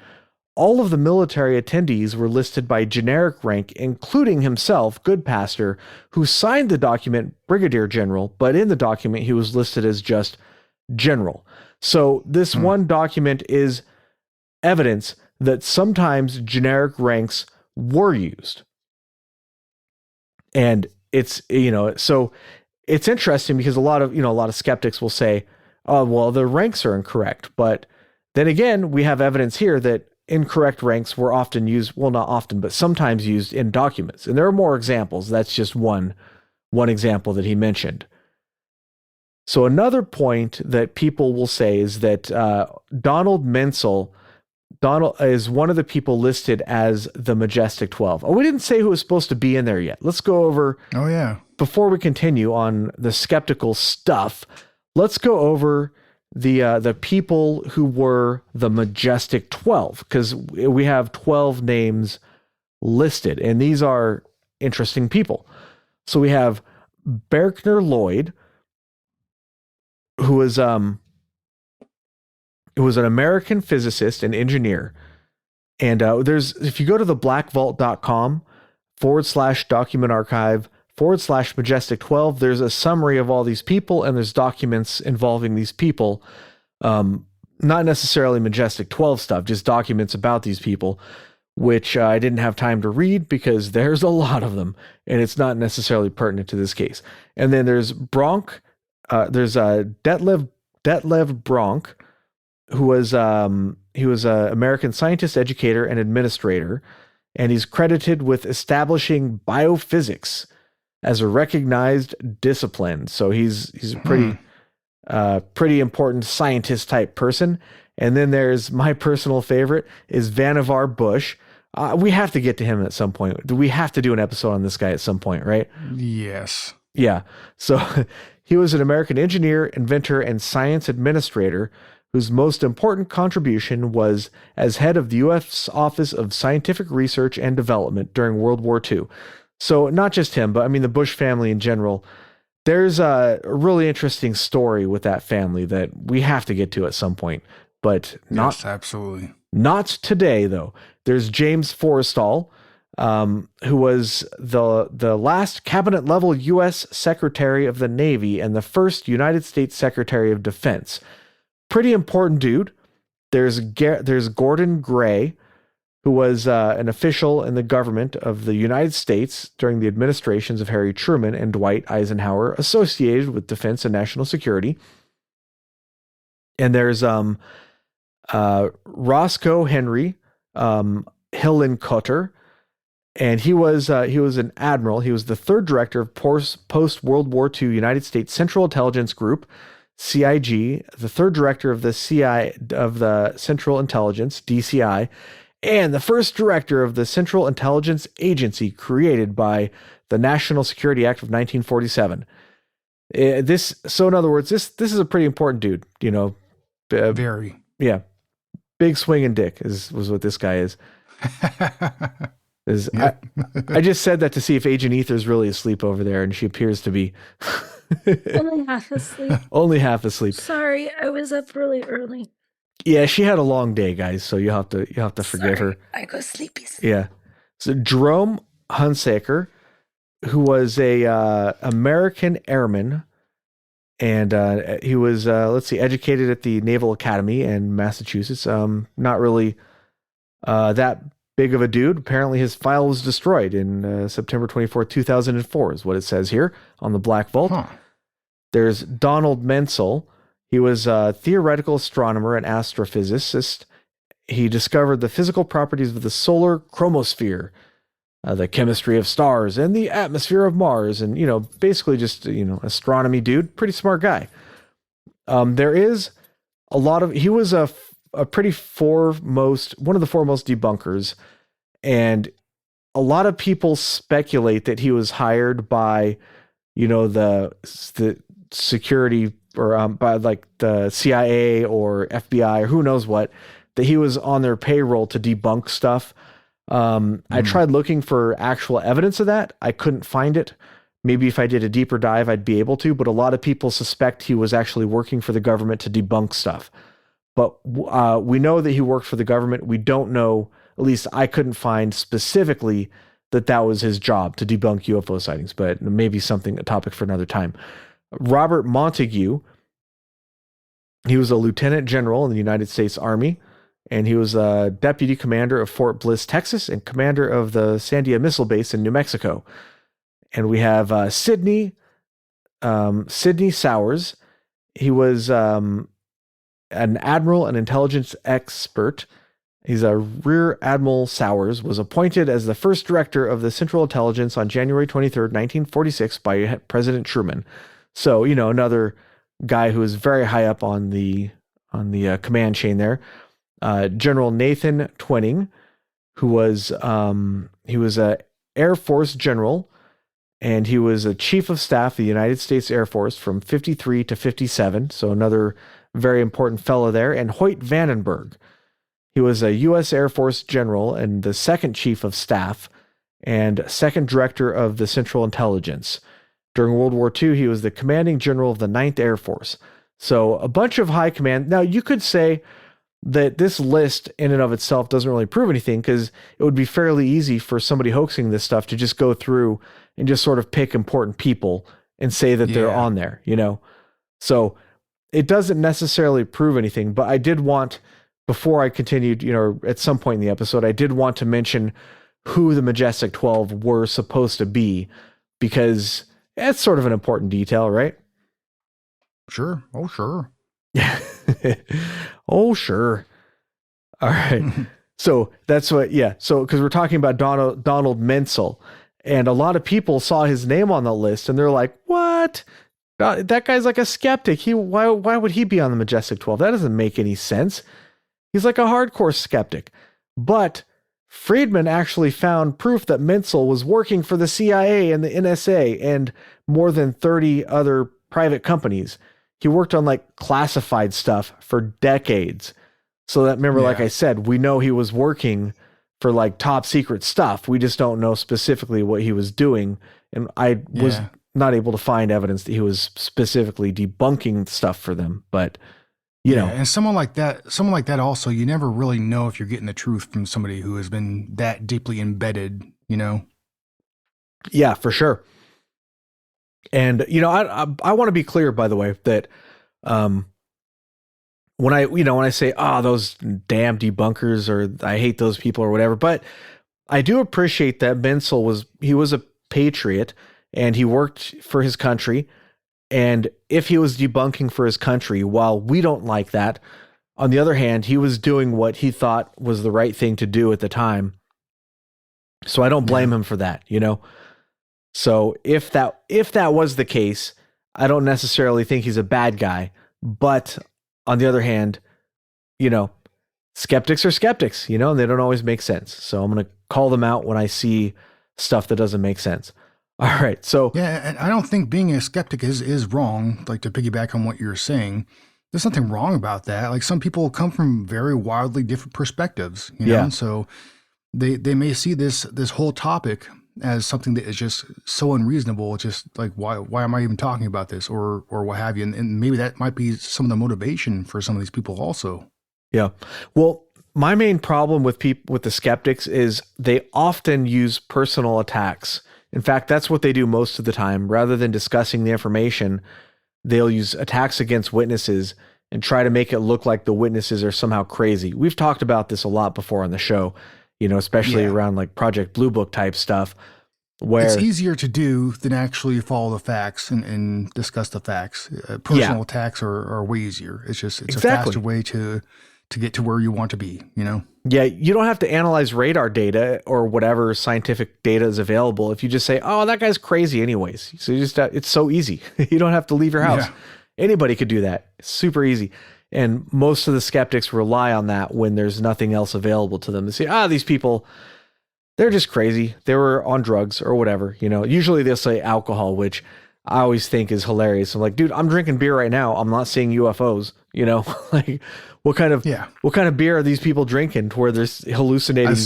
S2: All of the military attendees were listed by generic rank, including himself, Goodpaster, who signed the document Brigadier General, but in the document he was listed as just General. So this one document is evidence that sometimes generic ranks were used. And it's, so it's interesting because a lot of skeptics will say, oh, well, the ranks are incorrect. But then again, we have evidence here that incorrect ranks were often used, well, not often, but sometimes used in documents. And there are more examples. That's just one example that he mentioned. So another point that people will say is that Donald Menzel is one of the people listed as the Majestic 12. Oh, we didn't say who was supposed to be in there yet. Let's go over.
S3: Oh, yeah.
S2: Before we continue on the skeptical stuff, let's go over the people who were the Majestic 12, because we have 12 names listed, and these are interesting people. So we have Berkner Lloyd, who was an American physicist and engineer. And if you go to the blackvault.com /document archive /Majestic 12, there's a summary of all these people, and there's documents involving these people. Not necessarily Majestic 12 stuff, just documents about these people, which I didn't have time to read because there's a lot of them, and it's not necessarily pertinent to this case. And then there's Bronk. There's Detlev Bronk, who was he was an American scientist, educator, and administrator, and he's credited with establishing biophysics as a recognized discipline. So he's a pretty important scientist type person. And then there's my personal favorite is Vannevar Bush. We have to get to him at some point. We have to do an episode on this guy at some point, right?
S3: Yes.
S2: Yeah. So he was an American engineer, inventor, and science administrator whose most important contribution was as head of the U.S. Office of Scientific Research and Development during World War II. So not just him, but I mean the Bush family in general. There's a really interesting story with that family that we have to get to at some point, but
S3: yes, absolutely
S2: not today though. There's James Forrestal, who was the last cabinet level U.S. Secretary of the Navy and the first United States Secretary of Defense. Pretty important dude. There's Gordon Gray, who was an official in the government of the United States during the administrations of Harry Truman and Dwight Eisenhower, associated with defense and national security. And there's Roscoe Henry Hillenkotter, and he was an admiral. He was the third director of post-World War II United States Central Intelligence Group, CIG, the third director of the Central Intelligence, DCI, and the first director of the Central Intelligence Agency created by the National Security Act of 1947. So in other words, this is a pretty important dude,
S3: very.
S2: Yeah. Big swinging dick was what this guy is.
S3: Yep.
S2: I just said that to see if Agent Ether's really asleep over there, and she appears to be.
S1: Only half asleep.
S2: Only half asleep.
S1: Sorry, I was up really early.
S2: Yeah, she had a long day, guys, so you have to forgive her.
S1: I go sleepy.
S2: Yeah. So Jerome Hunsaker, who was a American airman, and he was educated at the Naval Academy in Massachusetts. Not really that big of a dude. Apparently his file was destroyed in September 24th, 2004 is what it says here on the Black Vault.
S3: Huh.
S2: There's Donald Menzel. He was a theoretical astronomer and astrophysicist. He discovered the physical properties of the solar chromosphere, the chemistry of stars, and the atmosphere of Mars, and basically just astronomy dude, pretty smart guy. There is a lot of he was a pretty one of the foremost debunkers, and a lot of people speculate that he was hired by the security or by like the CIA or FBI or who knows what, that he was on their payroll to debunk stuff. I tried looking for actual evidence of that. I couldn't find it. Maybe if I did a deeper dive, I'd be able to, but a lot of people suspect he was actually working for the government to debunk stuff. But we know that he worked for the government. We don't know, at least I couldn't find specifically that that was his job to debunk UFO sightings, but maybe a topic for another time. Robert Montague, he was a lieutenant general in the United States Army, and he was a deputy commander of Fort Bliss, Texas, and commander of the Sandia Missile Base in New Mexico. And we have Sidney Sowers. He was an admiral and intelligence expert. He's a Rear Admiral Sowers, was appointed as the first director of the Central Intelligence on January 23rd, 1946 by President Truman. So, another guy who is very high up on the command chain there. General Nathan Twining, who was he was a Air Force general, and he was a chief of staff of the United States Air Force from 53 to 57. So another very important fellow there. And Hoyt Vandenberg, he was a U.S. Air Force general and the second chief of staff and second director of the Central Intelligence. During World War II, he was the commanding general of the 9th Air Force. So a bunch of high command. Now, you could say that this list in and of itself doesn't really prove anything, because it would be fairly easy for somebody hoaxing this stuff to just go through and just sort of pick important people and say that they're on there, So it doesn't necessarily prove anything, but I did want, before I continued, at some point in the episode, I did want to mention who the Majestic 12 were supposed to be, because it's sort of an important detail, right?
S3: Sure. Oh, sure.
S2: Oh, sure. All right. So that's what, So, because we're talking about Donald Menzel, and a lot of people saw his name on the list and they're like, what? That guy's like a skeptic. Why would he be on the Majestic 12? That doesn't make any sense. He's like a hardcore skeptic. But Friedman actually found proof that Menzel was working for the CIA and the NSA and more than 30 other private companies. He worked on like classified stuff for decades. So that, remember, like I said, we know he was working for like top secret stuff. We just don't know specifically what he was doing. And I was not able to find evidence that he was specifically debunking stuff for them. But,
S3: and someone like that also, you never really know if you're getting the truth from somebody who has been that deeply embedded,
S2: Yeah, for sure. And, I want to be clear, by the way, that when I say, those damn debunkers, or I hate those people or whatever, but I do appreciate that Menzel was a patriot and he worked for his country. And if he was debunking for his country, while we don't like that, on the other hand, he was doing what he thought was the right thing to do at the time. So I don't blame him for that, So if that was the case, I don't necessarily think he's a bad guy. But on the other hand, skeptics are skeptics, and they don't always make sense. So I'm going to call them out when I see stuff that doesn't make sense. All right. So
S3: and I don't think being a skeptic is wrong. Like, to piggyback on what you're saying, there's nothing wrong about that. Like, some people come from very wildly different perspectives, so they may see this whole topic as something that is just so unreasonable. It's just like, why am I even talking about this, or what have you? And maybe that might be some of the motivation for some of these people also.
S2: Yeah. Well, my main problem with the skeptics is they often use personal attacks. In fact, that's what they do most of the time. Rather than discussing the information, they'll use attacks against witnesses and try to make it look like the witnesses are somehow crazy. We've talked about this a lot before on the show, especially around like Project Blue Book type stuff, where
S3: it's easier to do than actually follow the facts and discuss the facts. Personal attacks are way easier. It's a faster way to get to where you want to be,
S2: Yeah, you don't have to analyze radar data or whatever scientific data is available. If you just say, "Oh, that guy's crazy," anyways, so it's so easy. You don't have to leave your house. Yeah. Anybody could do that. It's super easy. And most of the skeptics rely on that when there's nothing else available to them. They say, these people, they're just crazy. They were on drugs or whatever. Usually they'll say alcohol, which I always think is hilarious. I'm like, dude, I'm drinking beer right now. I'm not seeing UFOs. Like, what kind of beer are these people drinking to where they're hallucinating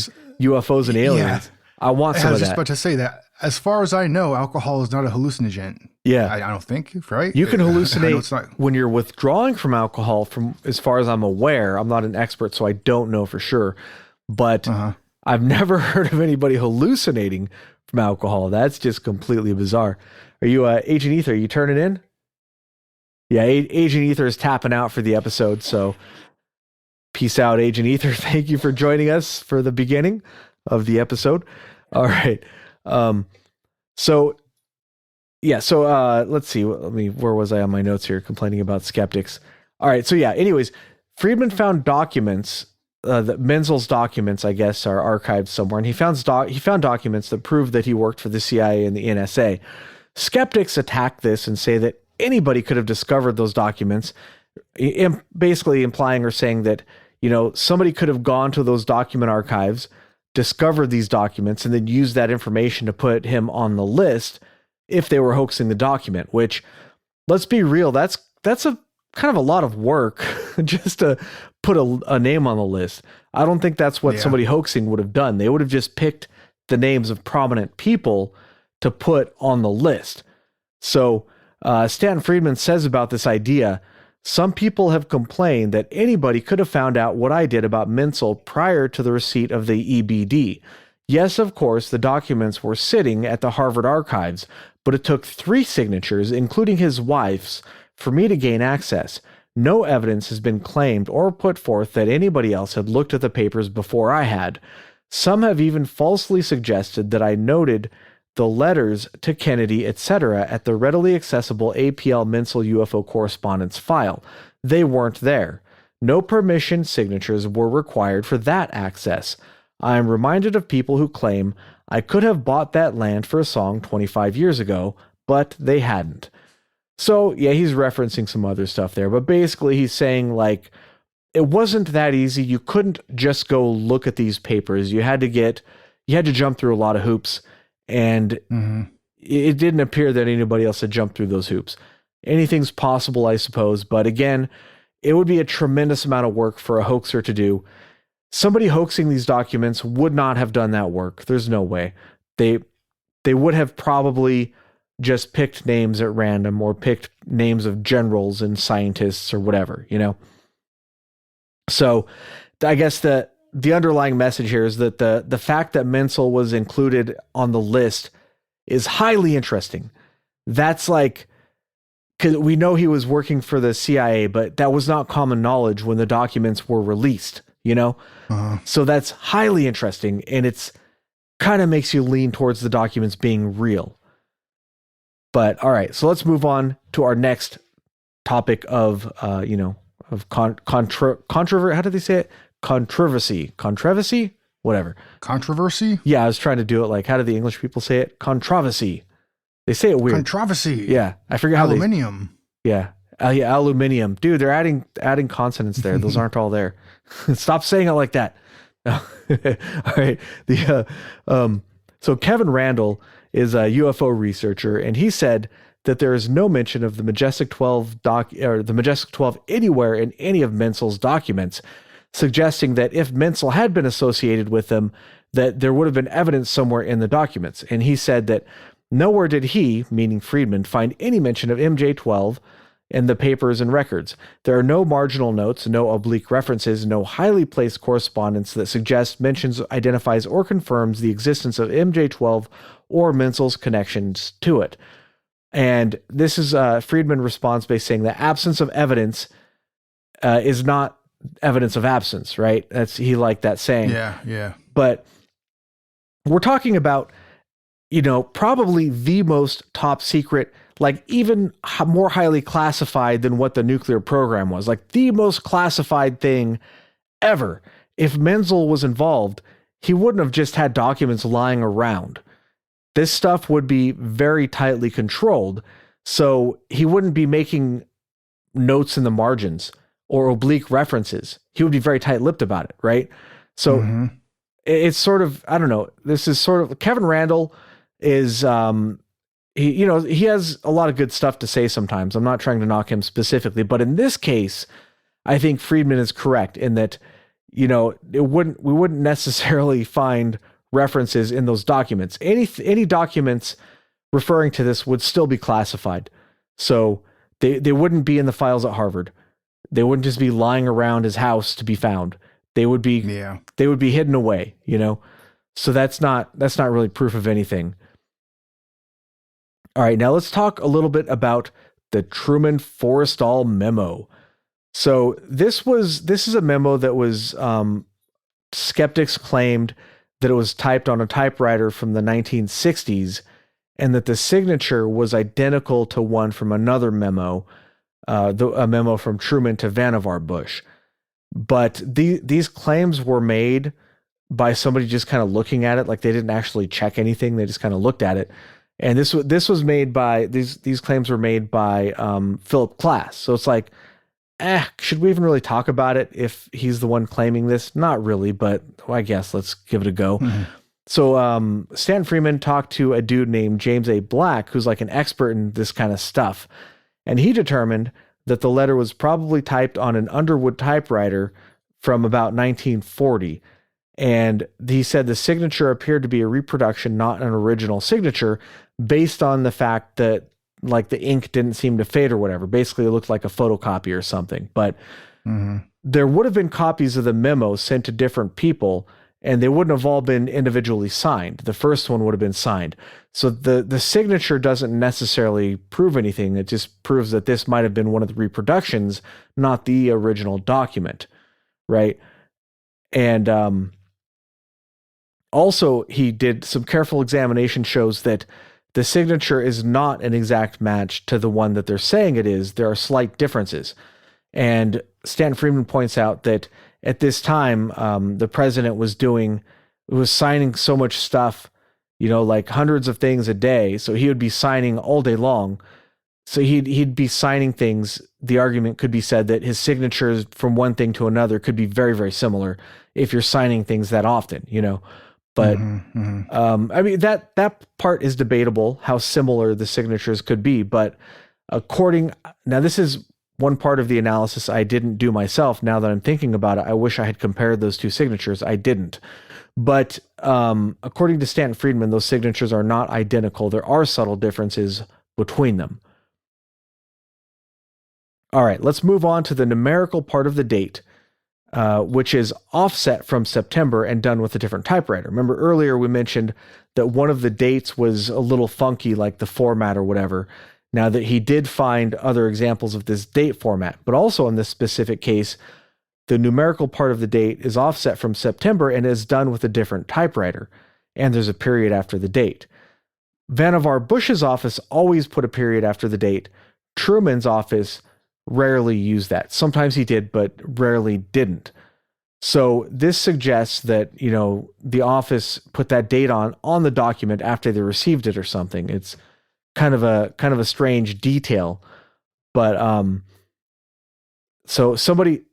S2: UFOs and aliens. I want some
S3: I
S2: of
S3: was just
S2: that.
S3: about to say that. As far as I know, alcohol is not a hallucinogen.
S2: Yeah.
S3: I don't think, right?
S2: You can
S3: I know
S2: hallucinate
S3: it's not.
S2: when you're withdrawing from alcohol, from as far as I'm aware. I'm not an expert, so I don't know for sure. But I've never heard of anybody hallucinating from alcohol. That's just completely bizarre. Are you Agent Ether? Are you turning in? Yeah, Agent Ether is tapping out for the episode, so peace out, Agent Ether. Thank you for joining us for the beginning of the episode. All right. So let's see. Where was I on my notes here? Complaining about skeptics. All right. So yeah, anyways, Friedman found documents, that Menzel's documents, I guess, are archived somewhere. And he found documents that prove that he worked for the CIA and the NSA. Skeptics attack this and say that anybody could have discovered those documents, basically implying or saying that, somebody could have gone to those document archives, discovered these documents, and then used that information to put him on the list if they were hoaxing the document, which, let's be real, that's a kind of a lot of work just to put a name on the list. I don't think that's what somebody hoaxing would have done. They would have just picked the names of prominent people to put on the list. So Stanton Friedman says about this idea, some people have complained that anybody could have found out what I did about Menzel prior to the receipt of the EBD. Yes, of course, the documents were sitting at the Harvard archives, but it took 3 signatures, including his wife's, for me to gain access. No evidence has been claimed or put forth that anybody else had looked at the papers before I had. Some have even falsely suggested that I noted the letters to Kennedy, etc., at the readily accessible APL Menzel UFO correspondence file. They weren't there. No permission signatures were required for that access. I am reminded of people who claim I could have bought that land for a song 25 years ago, but they hadn't. So, yeah, he's referencing some other stuff there, but basically he's saying, like, it wasn't that easy. You couldn't just go look at these papers. You had to jump through a lot of hoops, and it didn't appear that anybody else had jumped through those hoops. Anything's possible, I suppose, but again, it would be a tremendous amount of work for a hoaxer to do. Somebody hoaxing these documents would not have done that work. There's no way. They would have probably just picked names at random or picked names of generals and scientists or whatever, So I guess the underlying message here is that the fact that Menzel was included on the list is highly interesting. That's like, because we know he was working for the CIA, but that was not common knowledge when the documents were released, So that's highly interesting, and it's kind of makes you lean towards the documents being real. But all right, so let's move on to our next topic of controversy. How do they say it? Controversy, whatever.
S3: Controversy?
S2: Yeah, I was trying to do it like, how do the English people say it? Controversy. They say it weird.
S3: Controversy.
S2: Yeah, I forget how
S3: aluminium.
S2: Yeah, aluminium, dude. They're adding consonants there. Those aren't all there. Stop saying it like that. No. All right. So Kevin Randall is a UFO researcher, and he said that there is no mention of the Majestic 12 the Majestic 12 anywhere in any of Menzel's documents, suggesting that if Menzel had been associated with them, that there would have been evidence somewhere in the documents. And he said that nowhere did he, meaning Friedman, find any mention of MJ12 in the papers and records. There are no marginal notes, no oblique references, no highly placed correspondence that suggests, mentions, identifies, or confirms the existence of MJ12 or Menzel's connections to it. And this is Friedman responds by saying the absence of evidence is not evidence of absence, right? He liked that saying.
S3: Yeah.
S2: But we're talking about, probably the most top secret, like even more highly classified than what the nuclear program was, like the most classified thing ever. If Menzel was involved, he wouldn't have just had documents lying around. This stuff would be very tightly controlled, so he wouldn't be making notes in the margins or oblique references. He would be very tight-lipped about it, right? So it's sort of, I don't know, this is sort of, Kevin Randall is, he has a lot of good stuff to say sometimes. I'm not trying to knock him specifically, but in this case, I think Friedman is correct in that we wouldn't necessarily find references in those documents. Any documents referring to this would still be classified. So they wouldn't be in the files at Harvard. They wouldn't just be lying around his house to be found. They would be hidden away, So that's not really proof of anything. All right, now let's talk a little bit about the Truman Forrestal memo. So this is a memo that was skeptics claimed that it was typed on a typewriter from the 1960s, and that the signature was identical to one from another memo, a memo from Truman to Vannevar Bush. But these claims were made by somebody just kind of looking at it, like they didn't actually check anything; they just kind of looked at it. And this was made by these claims were made by Philip Klass. So it's like, should we even really talk about it if he's the one claiming this? Not really, but I guess let's give it a go. Mm-hmm. So Stan Freeman talked to a dude named James A. Black, who's like an expert in this kind of stuff. And he determined that the letter was probably typed on an Underwood typewriter from about 1940. And he said the signature appeared to be a reproduction, not an original signature, based on the fact that like the ink didn't seem to fade or whatever. Basically, it looked like a photocopy or something. But there would have been copies of the memo sent to different people, and they wouldn't have all been individually signed. The first one would have been signed. So the signature doesn't necessarily prove anything. It just proves that this might have been one of the reproductions, not the original document, right? And also, he did some careful examination, shows that the signature is not an exact match to the one that they're saying it is. There are slight differences. And Stan Freeman points out that at this time, the president was signing so much stuff, like hundreds of things a day. So he would be signing all day long. So he'd be signing things. The argument could be said that his signatures from one thing to another could be very, very similar if you're signing things that often, But I mean, that part is debatable, how similar the signatures could be. But now this is one part of the analysis I didn't do myself. Now that I'm thinking about it, I wish I had compared those two signatures. I didn't. But according to Stanton Friedman, those signatures are not identical. There are subtle differences between them. All right, let's move on to the numerical part of the date. Which is offset from September and done with a different typewriter. Remember earlier we mentioned that one of the dates was a little funky, like the format or whatever. Now that he did find other examples of this date format, but also in this specific case, the numerical part of the date is offset from September and is done with a different typewriter. And there's a period after the date. Vannevar Bush's office always put a period after the date. Truman's office rarely used that. Sometimes he did, but rarely didn't. So this suggests that, the office put that date on the document after they received it or something. It's kind of a strange detail. But so somebody,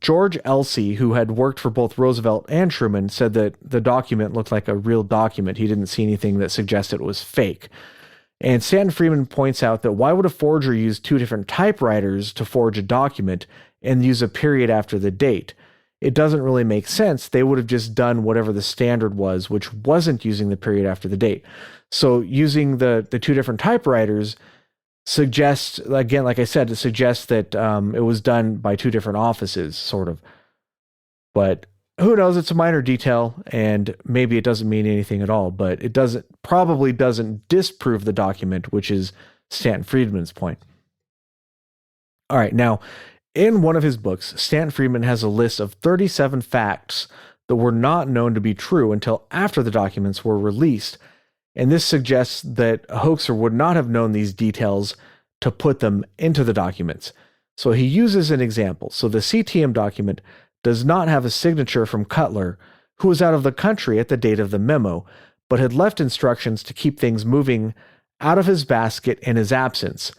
S2: George Elsey, who had worked for both Roosevelt and Truman, said that the document looked like a real document. He didn't see anything that suggested it was fake. And Stanton Freeman points out that why would a forger use two different typewriters to forge a document and use a period after the date? It doesn't really make sense. They would have just done whatever the standard was, which wasn't using the period after the date. So using the two different typewriters suggests, again, like I said, it suggests that it was done by two different offices, sort of. But who knows? It's a minor detail, and maybe it doesn't mean anything at all, but it probably doesn't disprove the document, which is Stanton Friedman's point. All right, now, in one of his books, Stanton Friedman has a list of 37 facts that were not known to be true until after the documents were released, and this suggests that a hoaxer would not have known these details to put them into the documents. So he uses an example. So the CTM document does not have a signature from Cutler, who was out of the country at the date of the memo, but had left instructions to keep things moving out of his basket in his absence.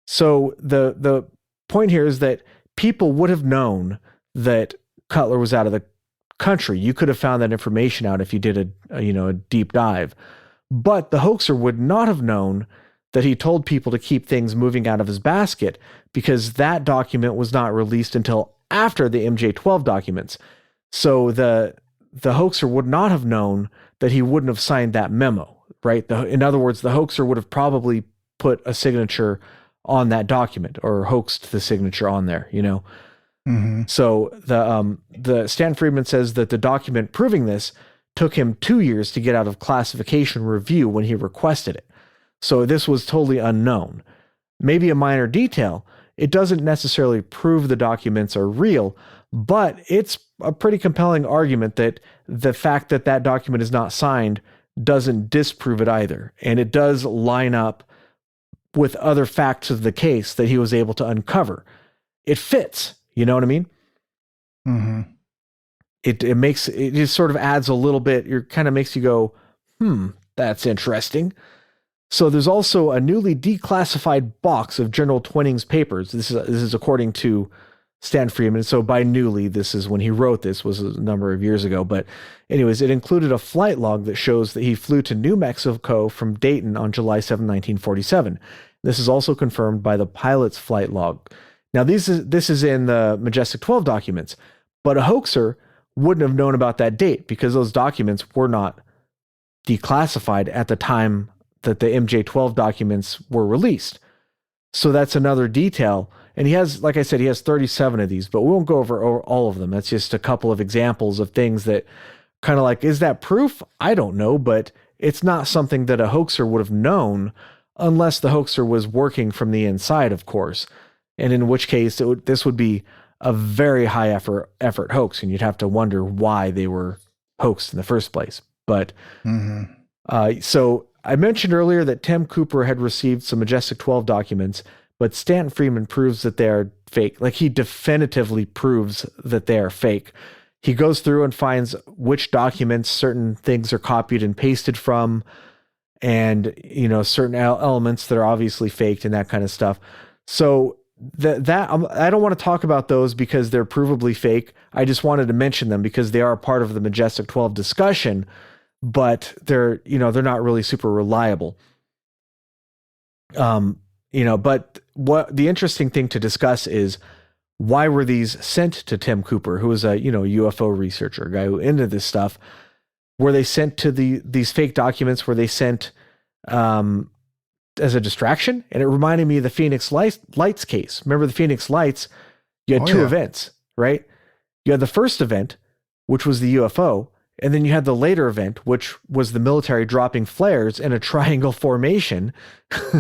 S2: So the point here is that people would have known that Cutler was out of the country. You could have found that information out if you did a deep dive. But the hoaxer would not have known that he told people to keep things moving out of his basket, because that document was not released until after the MJ-12 documents. So the hoaxer would not have known that he wouldn't have signed that memo, right? In other words, the hoaxer would have probably put a signature on that document or hoaxed the signature on there, you know?
S3: Mm-hmm.
S2: So the Stan Friedman says that the document proving this took him 2 years to get out of classification review when he requested it. So this was totally unknown. Maybe a minor detail. It doesn't necessarily prove the documents are real, but it's a pretty compelling argument that the fact that that document is not signed doesn't disprove it either. And it does line up with other facts of the case that he was able to uncover. It fits, you know what I mean?
S3: Mm-hmm.
S2: It just sort of adds a little bit, it kind of makes you go, that's interesting. So there's also a newly declassified box of General Twining's papers. This is according to Stan Friedman. So by newly, this is when he wrote this, was a number of years ago. But anyways, it included a flight log that shows that he flew to New Mexico from Dayton on July 7, 1947. This is also confirmed by the pilot's flight log. Now, this is in the Majestic 12 documents, but a hoaxer wouldn't have known about that date because those documents were not declassified at the time that the MJ12 documents were released. So that's another detail. And he has, like I said, he has 37 of these, but we won't go over all of them. That's just a couple of examples of things that kind of like, is that proof? I don't know, but it's not something that a hoaxer would have known unless the hoaxer was working from the inside, of course. And in which case, this would be a very high effort hoax, and you'd have to wonder why they were hoaxed in the first place. But so I mentioned earlier that Tim Cooper had received some Majestic 12 documents, but Stanton Friedman proves that they are fake. Like, he definitively proves that they are fake. He goes through and finds which documents certain things are copied and pasted from, and, you know, certain elements that are obviously faked and that kind of stuff. So that I don't want to talk about those because they're provably fake. I just wanted to mention them because they are part of the Majestic 12 discussion, but they're not really super reliable. But what the interesting thing to discuss is, why were these sent to Tim Cooper, who was a, UFO researcher, a guy who into this stuff? Were they sent to these fake documents? Were they sent as a distraction? And it reminded me of the Phoenix Lights case. Remember the Phoenix Lights? You had two events, right? You had the first event, which was the UFO, and then you had the later event, which was the military dropping flares in a triangle formation,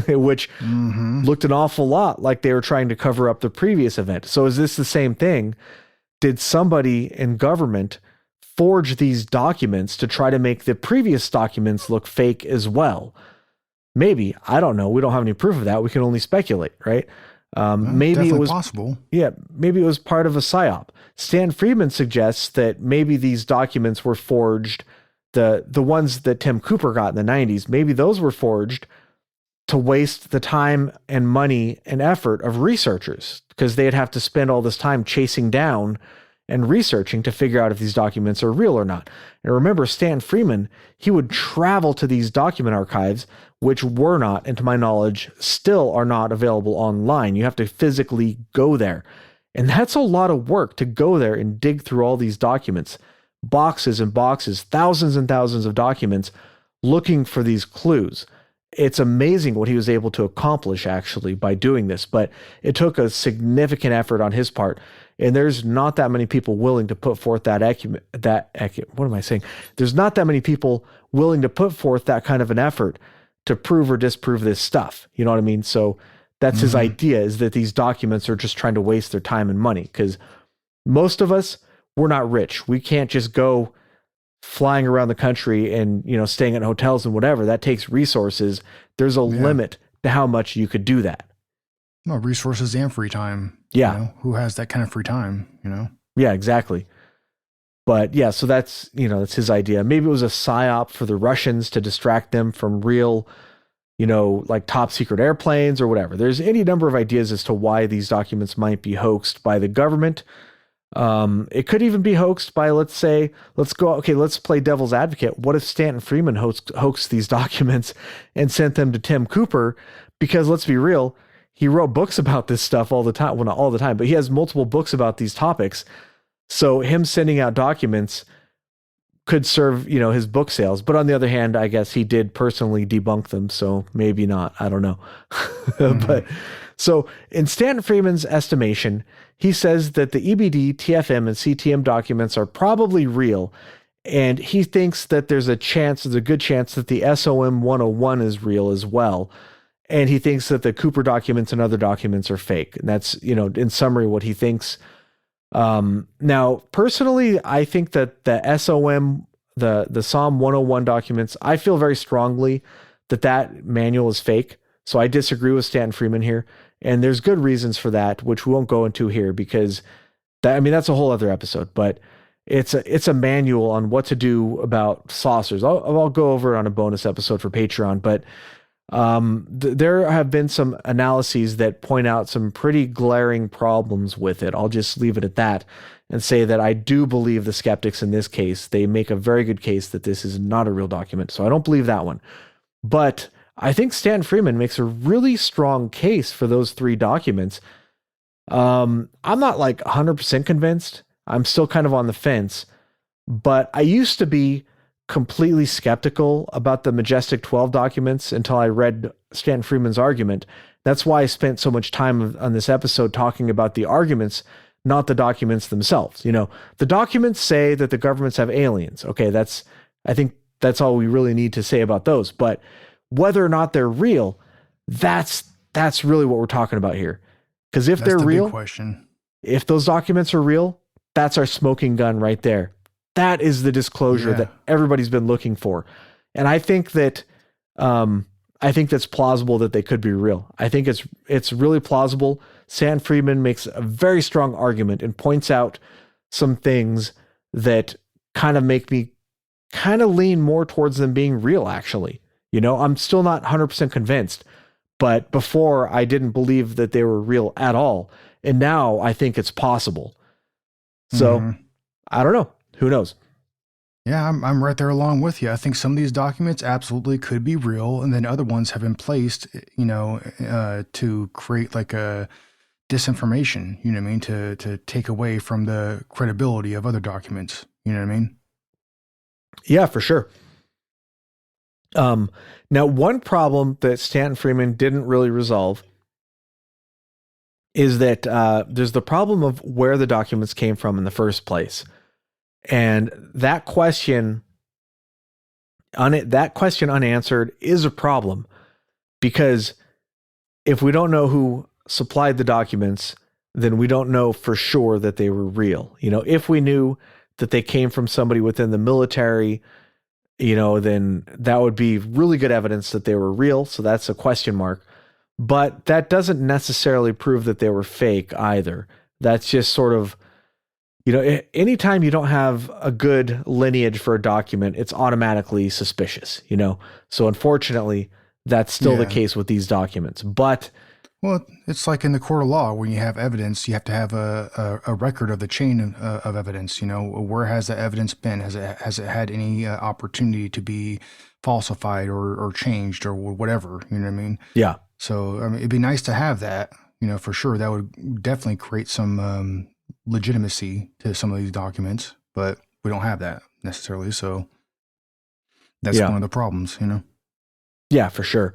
S2: which looked an awful lot like they were trying to cover up the previous event. So is this the same thing? Did somebody in government forge these documents to try to make the previous documents look fake as well? Maybe. I don't know. We don't have any proof of that. We can only speculate, right? Maybe it was
S3: possible.
S2: Yeah, maybe it was part of a psyop. Stan Friedman suggests that maybe these documents were forged, the ones that Tim Cooper got in the 90s, maybe those were forged to waste the time and money and effort of researchers, because they'd have to spend all this time chasing down and researching to figure out if these documents are real or not. And remember, Stan Friedman, he would travel to these document archives, which were not, and to my knowledge, still are not available online. You have to physically go there. And that's a lot of work to go there and dig through all these documents, boxes and boxes, thousands and thousands of documents, looking for these clues. It's amazing what he was able to accomplish, actually, by doing this, but it took a significant effort on his part. And there's not that many people willing to put forth what am I saying? There's not that many people willing to put forth that kind of an effort to prove or disprove this stuff. You know what I mean? So that's his idea, is that these documents are just trying to waste their time and money, because most of us, we're not rich. We can't just go flying around the country and, staying at hotels and whatever. That takes resources. There's a limit to how much you could do that.
S3: No, resources and free time.
S2: Yeah.
S3: Who has that kind of free time,
S2: Yeah, exactly. But yeah, so that's his idea. Maybe it was a psyop for the Russians to distract them from real, like top secret airplanes or whatever. There's any number of ideas as to why these documents might be hoaxed by the government. It could even be hoaxed by, let's play devil's advocate. What if Stanton Friedman hoaxed these documents and sent them to Tim Cooper? Because let's be real, he wrote books about this stuff all the time. Well, not all the time, but he has multiple books about these topics. So him sending out documents could serve, his book sales. But on the other hand, I guess he did personally debunk them. So maybe not. I don't know. But so in Stanton Friedman's estimation, he says that the EBD, TFM, and CTM documents are probably real. And he thinks that there's a good chance that the SOM 101 is real as well. And he thinks that the Cooper documents and other documents are fake. And that's, in summary, what he thinks. Now, personally, I think that the SOM, the SOM 101 documents, I feel very strongly that manual is fake. So I disagree with Stanton Friedman here. And there's good reasons for that, which we won't go into here because that's a whole other episode, but it's a manual on what to do about saucers. I'll go over it on a bonus episode for Patreon, but there have been some analyses that point out some pretty glaring problems with it. I'll just leave it at that and say that I do believe the skeptics in this case, they make a very good case that this is not a real document. So I don't believe that one. But I think Stanton Friedman makes a really strong case for those 3 documents. I'm not like 100% convinced. I'm still kind of on the fence, but I used to be completely skeptical about the Majestic 12 documents until I read Stanton Friedman's argument. That's why I spent so much time on this episode talking about the arguments, not the documents themselves. The documents say that the governments have aliens. Okay, I think that's all we really need to say about those. But whether or not they're real, that's really what we're talking about here. Because if they're real,
S3: big question.
S2: If those documents are real, that's our smoking gun right there. That is the disclosure that everybody's been looking for. And I think that, I think that's plausible that they could be real. I think it's really plausible. Stanton Friedman makes a very strong argument and points out some things that kind of make me kind of lean more towards them being real, actually. I'm still not 100% convinced, but before I didn't believe that they were real at all. And now I think it's possible. So I don't know. Who knows?
S3: Yeah, I'm right there along with you. I think some of these documents absolutely could be real, and then other ones have been placed, to create like a disinformation. You know what I mean? To take away from the credibility of other documents. You know what I mean?
S2: Yeah, for sure. Now, one problem that Stanton Friedman didn't really resolve is that there's the problem of where the documents came from in the first place. And that question unanswered is a problem, because if we don't know who supplied the documents, then we don't know for sure that they were real. If we knew that they came from somebody within the military, then that would be really good evidence that they were real. So that's a question mark. But that doesn't necessarily prove that they were fake either. That's just sort of, anytime you don't have a good lineage for a document, it's automatically suspicious, So unfortunately, that's still the case with these documents. But
S3: well, it's like in the court of law, when you have evidence, you have to have a record of the chain of evidence. Where has the evidence been? Has it had any opportunity to be falsified or changed or whatever? You know what I mean?
S2: Yeah.
S3: So it'd be nice to have that. For sure, that would definitely create some legitimacy to some of these documents, but we don't have that necessarily. So that's one of the problems.
S2: Yeah, for sure.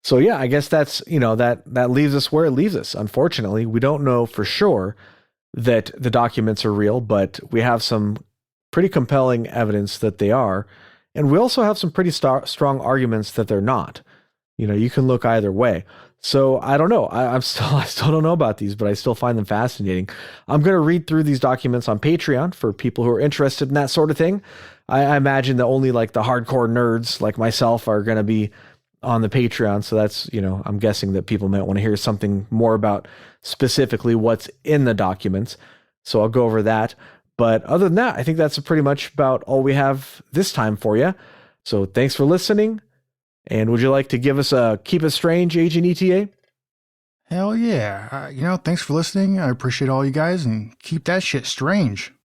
S2: So yeah, I guess that's, that leaves us where it leaves us. Unfortunately, we don't know for sure that the documents are real, but we have some pretty compelling evidence that they are. And we also have some pretty strong arguments that they're not. You can look either way. So I don't know. I still don't know about these, but I still find them fascinating. I'm going to read through these documents on Patreon for people who are interested in that sort of thing. I imagine that only like the hardcore nerds like myself are going to be on the Patreon. So that's, I'm guessing that people might want to hear something more about specifically what's in the documents. So I'll go over that. But other than that, I think that's pretty much about all we have this time for you. So thanks for listening. And would you like to give us a Keep It Strange, Agent ETA?
S3: Hell yeah. Thanks for listening. I appreciate all you guys, and keep that shit strange.